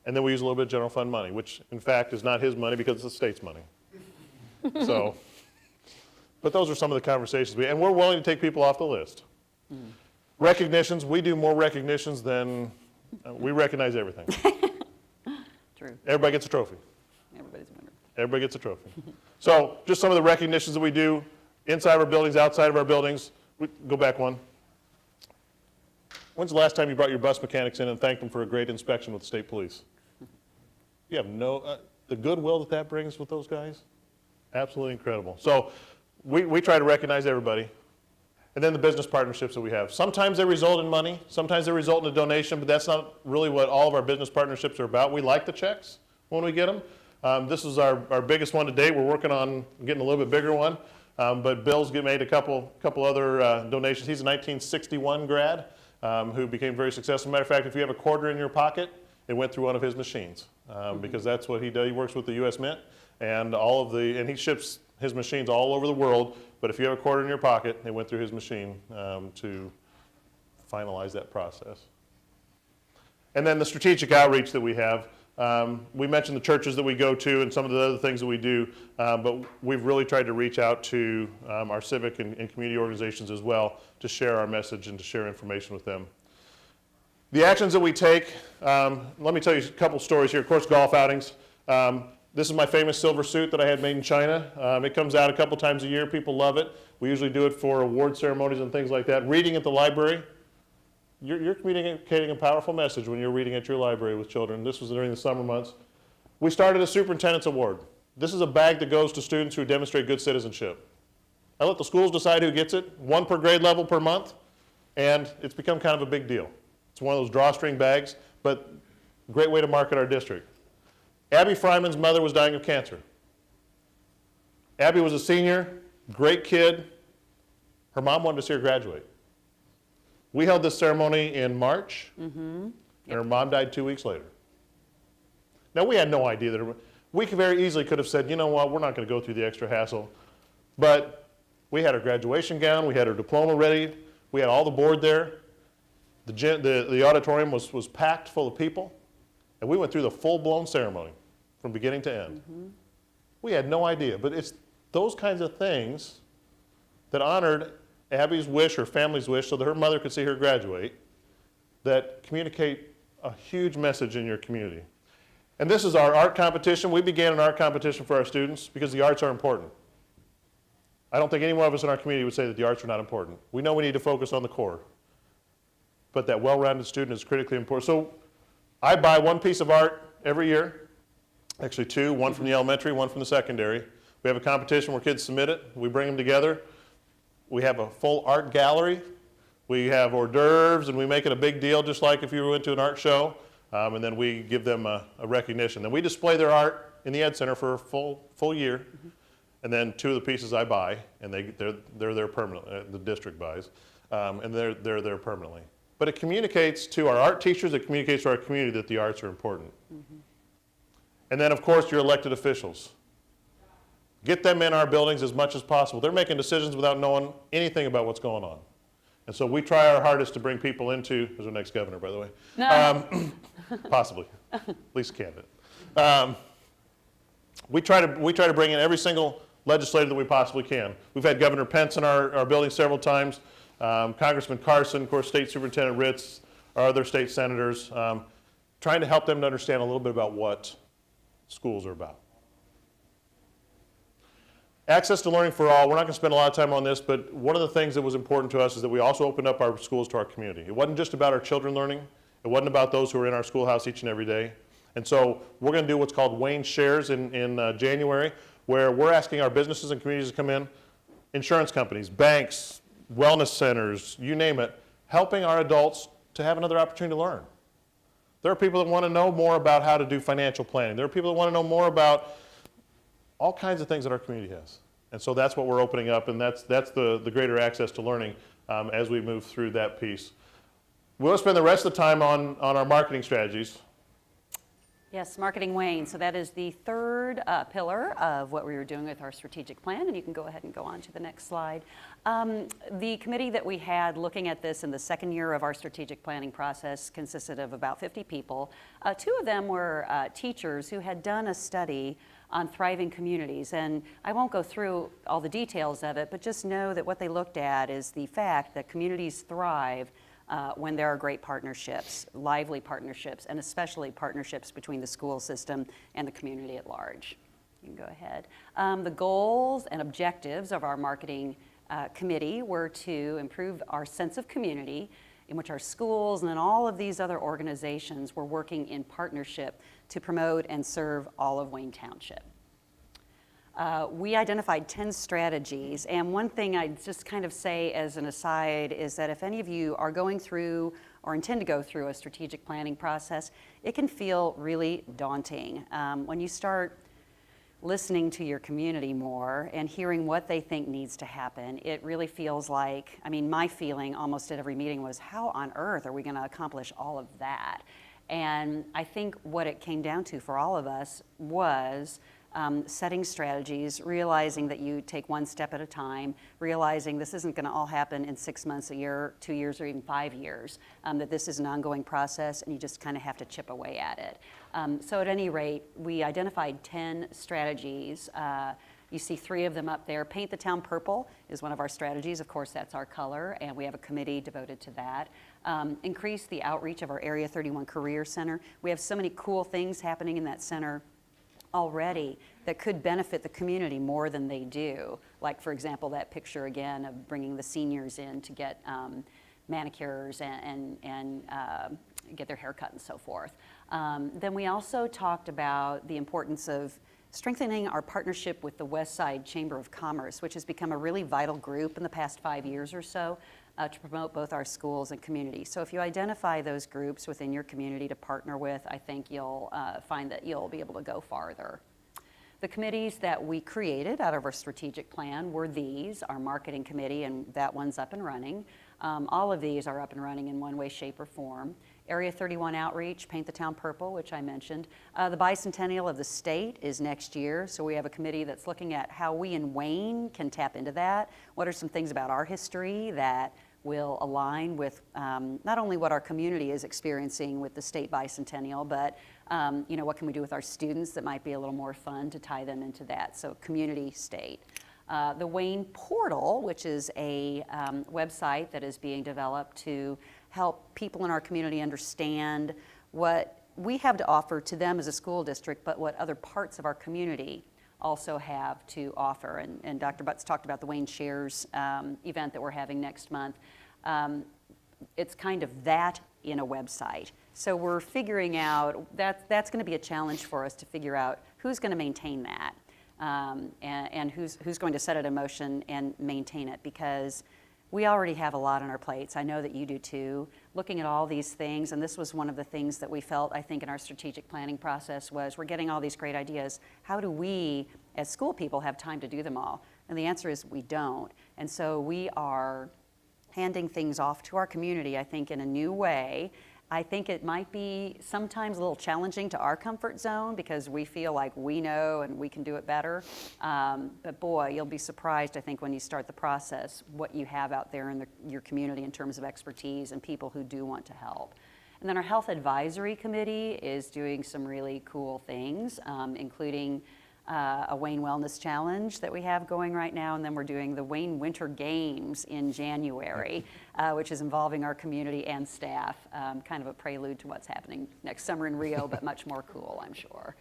And then we use a little bit of general fund money, which in fact is not his money because it's the state's money. So, but those are some of the conversations and we're willing to take people off the list. Recognitions, we do more recognitions than, we recognize everything. True. Everybody gets a trophy. Everybody's a winner. Everybody gets a trophy. So just some of the recognitions that we do inside of our buildings, outside of our buildings. Go back one. When's the last time you brought your bus mechanics in and thanked them for a great inspection with the state police? You have the goodwill that brings with those guys, absolutely incredible. So we try to recognize everybody. And then the business partnerships that we have. Sometimes they result in money, sometimes they result in a donation, but that's not really what all of our business partnerships are about. We like the checks when we get them. This is our biggest one to date. We're working on getting a little bit bigger one, but Bill's made a couple other donations. He's a 1961 grad who became very successful. Matter of fact, if you have a quarter in your pocket, it went through one of his machines because that's what he does. He works with the U.S. Mint, and and he ships his machines all over the world, but if you have a quarter in your pocket, it went through his machine to finalize that process. And then the strategic outreach that we have. We mentioned the churches that we go to and some of the other things that we do, but we've really tried to reach out to our civic and community organizations as well to share our message and to share information with them. The actions that we take, let me tell you a couple stories here. Of course, golf outings. This is my famous silver suit that I had made in China. It comes out a couple times a year. People love it. We usually do it for award ceremonies and things like that. Reading at the library. You're communicating a powerful message when you're reading at your library with children. This was during the summer months. We started a Superintendent's Award. This is a bag that goes to students who demonstrate good citizenship. I let the schools decide who gets it, one per grade level per month, and it's become kind of a big deal. It's one of those drawstring bags, but great way to market our district. Abby Fryman's mother was dying of cancer. Abby was a senior, great kid. Her mom wanted to see her graduate. We held this ceremony in March, and her mom died 2 weeks later. Now, we had no idea that we very easily could have said, you know what, we're not going to go through the extra hassle. But we had her graduation gown, we had her diploma ready, we had all the board there. The auditorium was packed full of people, and we went through the full-blown ceremony from beginning to end. We had no idea, but it's those kinds of things that honored Abby's wish, her family's wish, so that her mother could see her graduate, that communicate a huge message in your community. And this is our art competition. We began an art competition for our students because the arts are important. I don't think any one of us in our community would say that the arts are not important. We know we need to focus on the core, but that well-rounded student is critically important. So I buy one piece of art every year, actually two, one from the elementary, one from the secondary. We have a competition where kids submit it. We bring them together. We have a full art gallery. We have hors d'oeuvres, and we make it a big deal, just like if you went to an art show. And then we give them a recognition. Then we display their art in the Ed Center for a full year. And then two of the pieces I buy, and they're there permanently. The district buys, and they're there permanently. But it communicates to our art teachers. It communicates to our community that the arts are important. And then, of course, your elected officials. Get them in our buildings as much as possible. They're making decisions without knowing anything about what's going on. And so we try our hardest to bring people into, who's our next governor, by the way? No. Possibly, at least a candidate. We try to bring in every single legislator that we possibly can. We've had Governor Pence in our building several times, Congressman Carson, of course, State Superintendent Ritz, our other state senators, trying to help them to understand a little bit about what schools are about. Access to learning for all, we're not going to spend a lot of time on this, but one of the things that was important to us is that we also opened up our schools to our community. It wasn't just about our children learning. It wasn't about those who are in our schoolhouse each and every day. And so we're going to do what's called Wayne Shares in January, where we're asking our businesses and communities to come in, insurance companies, banks, wellness centers, you name it, helping our adults to have another opportunity to learn. There are people that want to know more about how to do financial planning. There are people that want to know more about all kinds of things that our community has. And so that's what we're opening up, and that's the greater access to learning as we move through that piece. We'll spend the rest of the time on our marketing strategies. Yes, Marketing Wayne. So that is the third pillar of what we were doing with our strategic plan, and you can go ahead and go on to the next slide. The committee that we had looking at this in the second year of our strategic planning process consisted of about 50 people. Two of them were teachers who had done a study on thriving communities, and I won't go through all the details of it, but just know that what they looked at is the fact that communities thrive when there are great partnerships, lively partnerships, and especially partnerships between the school system and the community at large. You can go ahead. The goals and objectives of our marketing committee were to improve our sense of community in which our schools and then all of these other organizations were working in partnership to promote and serve all of Wayne Township. We identified 10 strategies, and one thing I'd just kind of say as an aside is that if any of you are going through or intend to go through a strategic planning process, it can feel really daunting. When you start listening to your community more and hearing what they think needs to happen, it really feels like, I mean, my feeling almost at every meeting was, how on earth are we going to accomplish all of that? And I think what it came down to for all of us was setting strategies, realizing that you take one step at a time, realizing this isn't going to all happen in 6 months, a year, 2 years, or even 5 years, that this is an ongoing process and you just kind of have to chip away at it. So at any rate, we identified 10 strategies. You see 3 of them up there. Paint the town purple is one of our strategies. Of course, that's our color, and we have a committee devoted to that. Increase the outreach of our Area 31 Career Center. We have so many cool things happening in that center already that could benefit the community more than they do. Like, for example, that picture again of bringing the seniors in to get manicures and get their hair cut and so forth. Then we also talked about the importance of strengthening our partnership with the Westside Chamber of Commerce, which has become a really vital group in the past 5 years or so to promote both our schools and community. So if you identify those groups within your community to partner with, I think you'll find that you'll be able to go farther. The committees that we created out of our strategic plan were these: our marketing committee, and that one's up and running. All of these are up and running in one way, shape, or form. Area 31 outreach, Paint the Town Purple, which I mentioned. The bicentennial of the state is next year, so we have a committee that's looking at how we in Wayne can tap into that. What are some things about our history that will align with not only what our community is experiencing with the state bicentennial, but what can we do with our students that might be a little more fun to tie them into that. So community, state. The Wayne Portal, which is a website that is being developed to help people in our community understand what we have to offer to them as a school district, but what other parts of our community also have to offer. And Dr. Butts talked about the Wayne Shares event that we're having next month. It's kind of that in a website. So we're figuring out, that's going to be a challenge for us to figure out who's going to maintain that. And who's going to set it in motion and maintain it, because we already have a lot on our plates. I know that you do too. Looking at all these things, and this was one of the things that we felt, I think, in our strategic planning process was we're getting all these great ideas. How do we, as school people, have time to do them all? And the answer is we don't. And so we are handing things off to our community, I think, in a new way. I think it might be sometimes a little challenging to our comfort zone because we feel like we know and we can do it better. But boy, you'll be surprised, I think, when you start the process, what you have out there in your community in terms of expertise and people who do want to help. And then our Health Advisory Committee is doing some really cool things, including a Wayne Wellness Challenge that we have going right now, and then we're doing the Wayne Winter Games in January, which is involving our community and staff, kind of a prelude to what's happening next summer in Rio, but much more cool, I'm sure.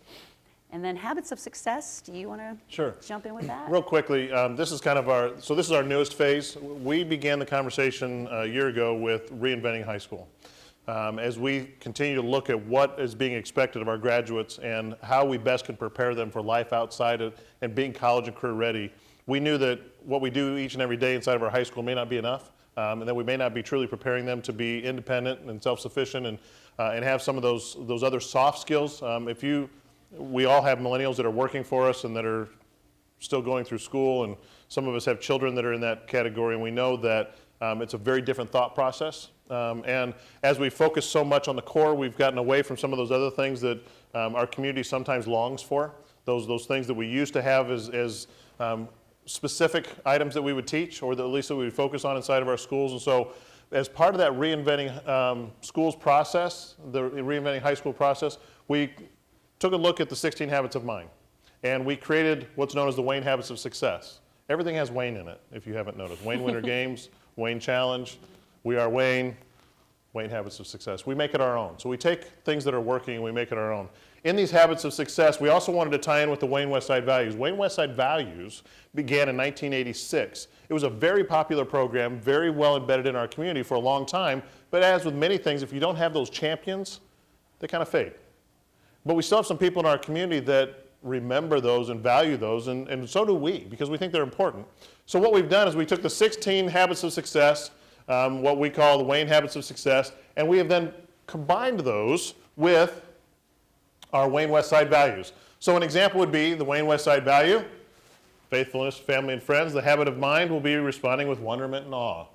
And then Habits of Success, do you want to jump in with that? Real quickly, this is kind of this is our newest phase. We began the conversation a year ago with reinventing high school. As we continue to look at what is being expected of our graduates and how we best can prepare them for life outside of, and being college and career ready, we knew that what we do each and every day inside of our high school may not be enough, and that we may not be truly preparing them to be independent and self-sufficient and have some of those other soft skills. We all have millennials that are working for us and that are still going through school, and some of us have children that are in that category, and we know that it's a very different thought process. And as we focus so much on the core, we've gotten away from some of those other things that our community sometimes longs for, those things that we used to have as specific items that we would teach, or that at least that we would focus on inside of our schools. And so as part of that reinventing schools process, the reinventing high school process, we took a look at the 16 Habits of Mind, and we created what's known as the Wayne Habits of Success. Everything has Wayne in it, if you haven't noticed. Wayne Winter Games, Wayne Challenge, We Are Wayne, Wayne Habits of Success. We make it our own. So we take things that are working and we make it our own. In these Habits of Success, we also wanted to tie in with the Wayne Westside Values. Wayne Westside Values began in 1986. It was a very popular program, very well embedded in our community for a long time, but as with many things, if you don't have those champions, they kind of fade. But we still have some people in our community that remember those and value those, and so do we, because we think they're important. So what we've done is we took the 16 Habits of Success, what we call the Wayne Habits of Success, and we have then combined those with our Wayne Westside Values. So an example would be the Wayne Westside Value, faithfulness, family, and friends. The habit of mind will be responding with wonderment and awe.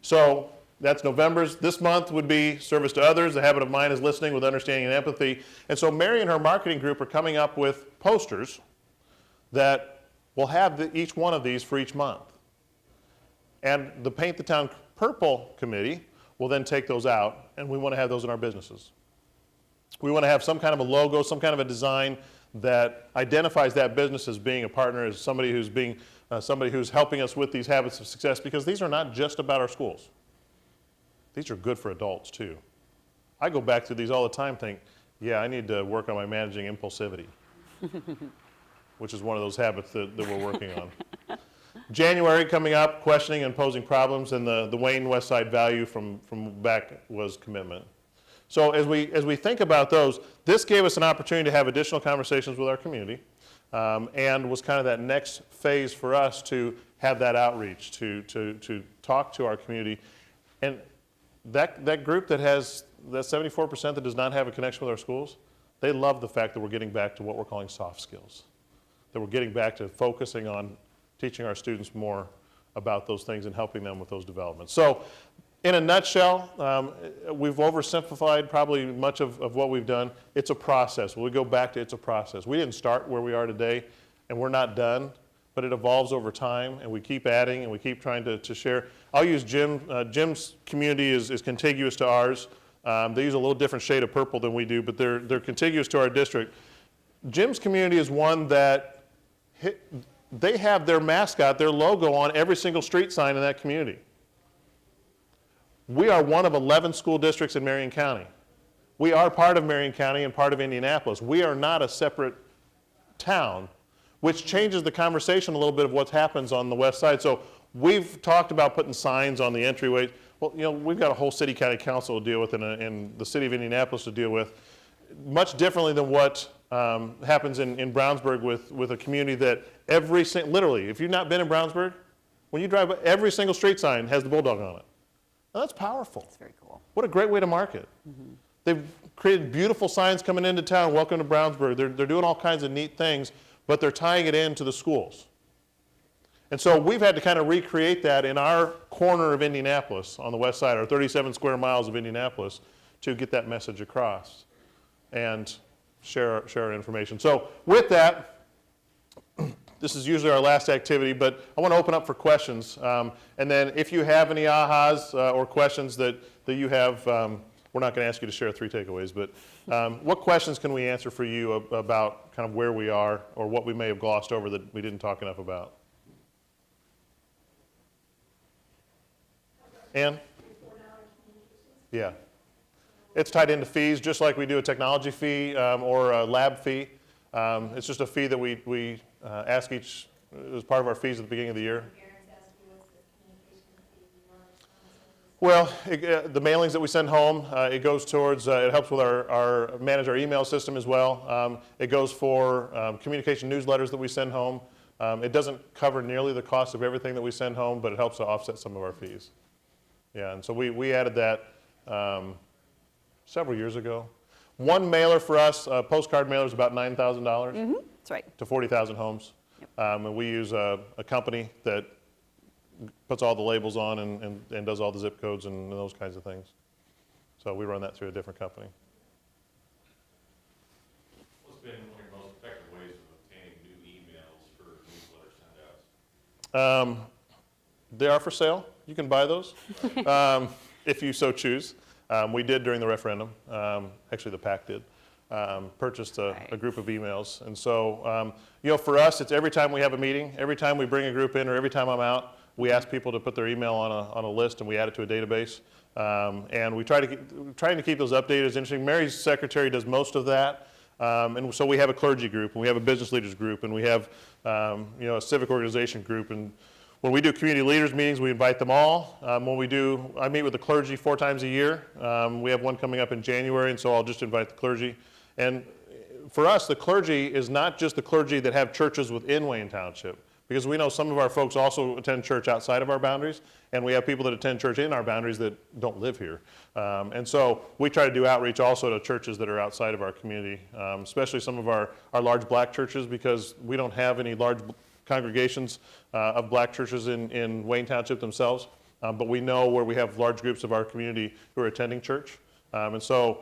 So that's November's. This month would be service to others. The habit of mind is listening with understanding and empathy. And so Mary and her marketing group are coming up with posters that will have each one of these for each month. And the Paint the Town Purple Committee will then take those out, and we want to have those in our businesses. We want to have some kind of a logo, some kind of a design that identifies that business as being a partner, as somebody who's helping us with these habits of success, because these are not just about our schools. These are good for adults too. I go back through these all the time, think, yeah, I need to work on my managing impulsivity, which is one of those habits that we're working on. January coming up, questioning and posing problems, and the Wayne Westside value from back was commitment. So as we think about those, this gave us an opportunity to have additional conversations with our community, and was kind of that next phase for us to have that outreach, to talk to our community. And that group that has that 74% that does not have a connection with our schools, they love the fact that we're getting back to what we're calling soft skills, that we're getting back to focusing on teaching our students more about those things and helping them with those developments. So in a nutshell, we've oversimplified probably much of what we've done. It's a process. When we go back to it's a process. We didn't start where we are today, and we're not done, but it evolves over time, and we keep adding, and we keep trying to share. I'll use Jim. Jim's community is contiguous to ours. They use a little different shade of purple than we do, but they're contiguous to our district. Jim's community is one that they have their mascot, their logo on every single street sign in that community. We are one of 11 school districts in Marion County. We are part of Marion County and part of Indianapolis. We are not a separate town, which changes the conversation a little bit of what happens on the west side. So we've talked about putting signs on the entryway. Well, we've got a whole city county council to deal with and the city of Indianapolis to deal with, much differently than what happens in Brownsburg with a community that literally, if you've not been in Brownsburg, when you drive by, every single street sign has the bulldog on it. Now, that's powerful. That's very cool. What a great way to market. Mm-hmm. They've created beautiful signs coming into town, welcome to Brownsburg. They're doing all kinds of neat things, but they're tying it into the schools. And so we've had to kind of recreate that in our corner of Indianapolis on the west side, our 37 square miles of Indianapolis, to get that message across and share our information. So with that, this is usually our last activity, but I want to open up for questions. And then if you have any ahas or questions that you have, we're not going to ask you to share 3 takeaways, but what questions can we answer for you about kind of where we are or what we may have glossed over that we didn't talk enough about? Ann? Yeah. It's tied into fees, just like we do a technology fee or a lab fee. It's just a fee that we ask each, as part of our fees at the beginning of the year. Well, the mailings that we send home, it goes towards, it helps with manage our email system as well. It goes for communication newsletters that we send home. It doesn't cover nearly the cost of everything that we send home, but it helps to offset some of our fees. Yeah, and so we added that several years ago. One mailer for us, a postcard mailer, is about $9,000 Mm-hmm. That's right. to 40,000 homes. Yep. And we use a company that puts all the labels on and does all the zip codes and those kinds of things. So we run that through a different company. What's been one of your most effective ways of obtaining new emails for newsletter send-outs? They are for sale. You can buy those if you so choose. We did during the referendum. Actually, the PAC did. Purchased a group of emails. And so, for us, it's every time we have a meeting, every time we bring a group in, or every time I'm out, we ask people to put their email on a list, and we add it to a database. And we trying to keep those updated as interesting. Mary's secretary does most of that. And so we have a clergy group, and we have a business leaders group, and we have a civic organization group. And when we do community leaders meetings, we invite them all. I meet with the clergy 4 times a year. We have one coming up in January, and so I'll just invite the clergy. And for us, the clergy is not just the clergy that have churches within Wayne Township, because we know some of our folks also attend church outside of our boundaries, and we have people that attend church in our boundaries that don't live here. And so we try to do outreach also to churches that are outside of our community, especially some of our large black churches, because we don't have any large congregations of black churches in Wayne Township themselves, but we know where we have large groups of our community who are attending church. And so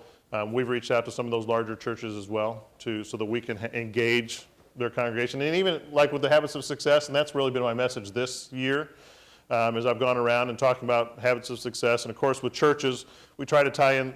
we've reached out to some of those larger churches as well so that we can engage their congregation. And even like with the habits of success, and that's really been my message this year, as I've gone around and talking about habits of success. And of course with churches, we try to tie in,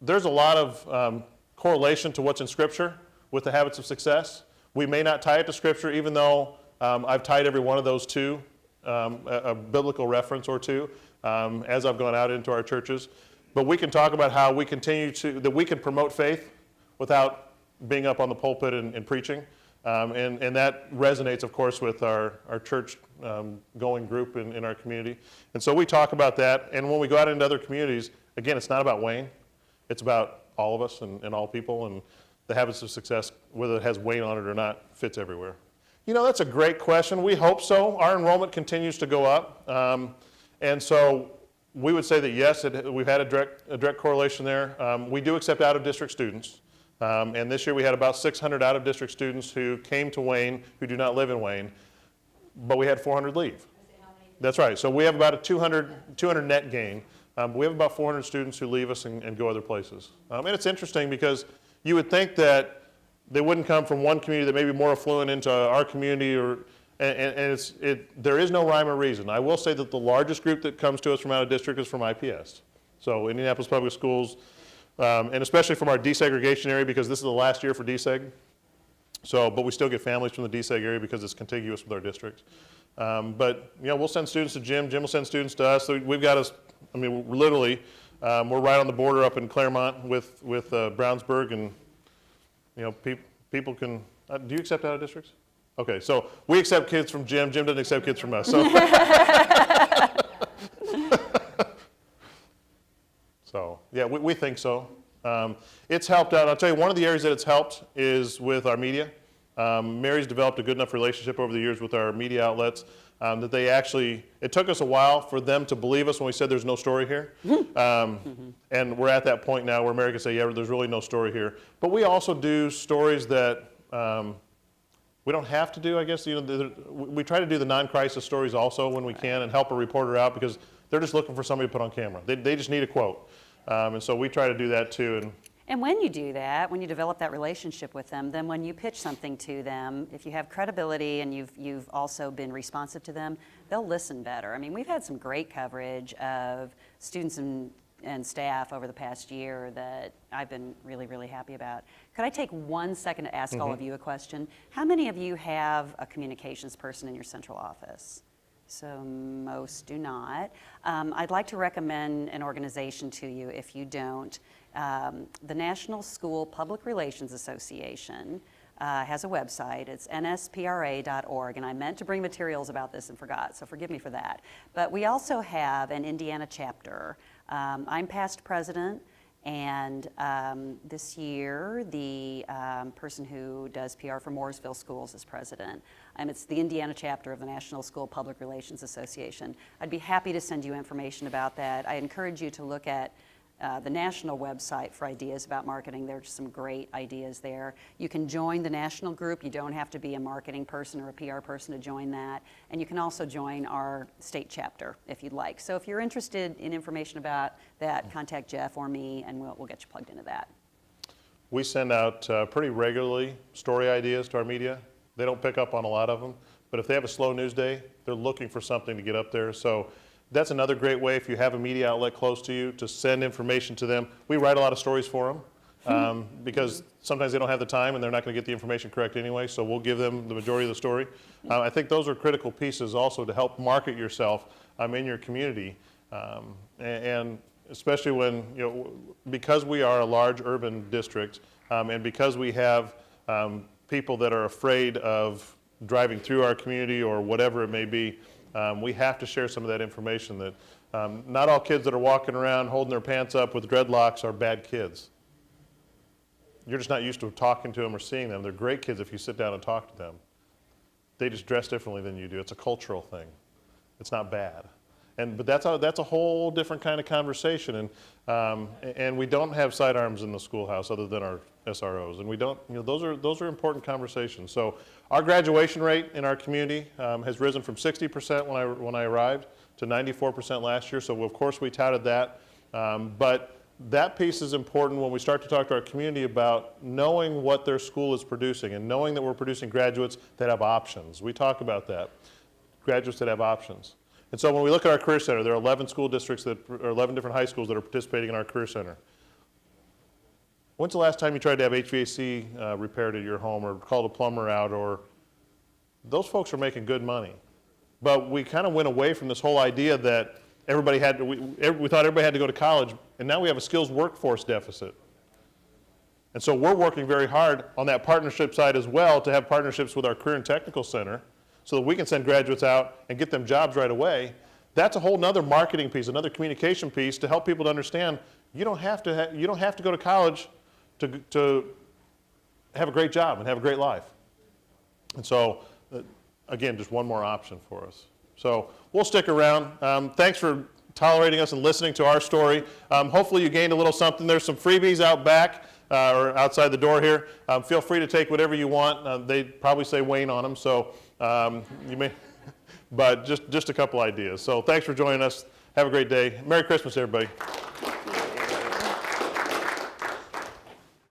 there's a lot of correlation to what's in Scripture with the habits of success. We may not tie it to Scripture, even though I've tied every one of those to a biblical reference or two as I've gone out into our churches. But we can talk about how we that we can promote faith without being up on the pulpit and preaching. And that resonates, of course, with our church going group in our community. And so we talk about that. And when we go out into other communities, again, it's not about Wayne. It's about all of us and all people. And the habits of success, whether it has Wayne on it or not, fits everywhere. You know, that's a great question. We hope so. Our enrollment continues to go up. And so we would say that yes, we've had a direct correlation there. We do accept out-of-district students. And this year we had about 600 out-of-district students who came to Wayne who do not live in Wayne, but we had 400 leave. That's right. So we have about a 200 net gain. We have about 400 students who leave us and go other places. And it's interesting because you would think that they wouldn't come from one community that may be more affluent into our community, there is no rhyme or reason. I will say that the largest group that comes to us from out of district is from IPS. So Indianapolis Public Schools, and especially from our desegregation area, because this is the last year for deseg. So, but we still get families from the deseg area because it's contiguous with our district. But you know, we'll send students to Jim. Jim will send students to us. So we've got us. I mean, literally, we're right on the border up in Claremont with Brownsburg, and you know, people can. Do you accept out of districts? Okay, so we accept kids from Jim. Jim doesn't accept kids from us. So, so yeah, we think so. It's helped out. I'll tell you, one of the areas that it's helped is with our media. Mary's developed a good enough relationship over the years with our media outlets that they actually, it took us a while for them to believe us when we said there's no story here. And we're at that point now where Mary can say, yeah, there's really no story here. But we also do stories that we don't have to do, I guess. You know, we try to do the non-crisis stories also when we can and help a reporter out because they're just looking for somebody to put on camera. They just need a quote. And so we try to do that too. And when you do that, when you develop that relationship with them, then when you pitch something to them, if you have credibility and you've also been responsive to them, they'll listen better. I mean, we've had some great coverage of students and staff over the past year that I've been really, really happy about. Could I take 1 second to ask all of you a question? How many of you have a communications person in your central office? So most do not. I'd like to recommend an organization to you if you don't. The National School Public Relations Association has a website. It's nspra.org, and I meant to bring materials about this and forgot, so forgive me for that. But we also have an Indiana chapter. I'm past president, and this year the person who does PR for Mooresville Schools is president. It's the Indiana chapter of the National School Public Relations Association. I'd be happy to send you information about that. I encourage you to look at the national website for ideas about marketing. There's some great ideas there. You can join the national group. You don't have to be a marketing person or a PR person to join that. And you can also join our state chapter if you'd like. So if you're interested in information about that, contact Jeff or me, and we'll get you plugged into that. We send out pretty regularly story ideas to our media. They don't pick up on a lot of them, but if they have a slow news day, they're looking for something to get up there. So that's another great way, if you have a media outlet close to you, to send information to them. We write a lot of stories for them because sometimes they don't have the time and they're not going to get the information correct anyway, so we'll give them the majority of the story. I think those are critical pieces also to help market yourself in your community, and especially when, you know, because we are a large urban district and because we have people that are afraid of driving through our community or whatever it may be, we have to share some of that information that not all kids that are walking around holding their pants up with dreadlocks are bad kids. You're just not used to talking to them or seeing them. They're great kids if you sit down and talk to them. They just dress differently than you do. It's a cultural thing. It's not bad. But that's a whole different kind of conversation. And we don't have sidearms in the schoolhouse other than our SROs. And we don't, you know, those are important conversations. So our graduation rate in our community has risen from 60% when I arrived to 94% last year. So of course we touted that. But that piece is important when we start to talk to our community about knowing what their school is producing and knowing that we're producing graduates that have options. We talk about that, graduates that have options. And so when we look at our Career Center, there are 11 school districts or 11 different high schools that are participating in our Career Center. When's the last time you tried to have HVAC repaired at your home or called a plumber out? Or those folks are making good money. But we kind of went away from this whole idea that everybody had to, we thought everybody had to go to college, and now we have a skills workforce deficit. And so we're working very hard on that partnership side as well to have partnerships with our Career and Technical Center so that we can send graduates out and get them jobs right away. That's a whole nother marketing piece, another communication piece to help people to understand you don't have to go to college to have a great job and have a great life. And so, again, just one more option for us. So we'll stick around. Thanks for tolerating us and listening to our story. Hopefully you gained a little something. There's some freebies out back or outside the door here. Feel free to take whatever you want. They probably say Wayne on them, so you may, but just a couple ideas. So thanks for joining us. Have a great day. Merry Christmas, everybody.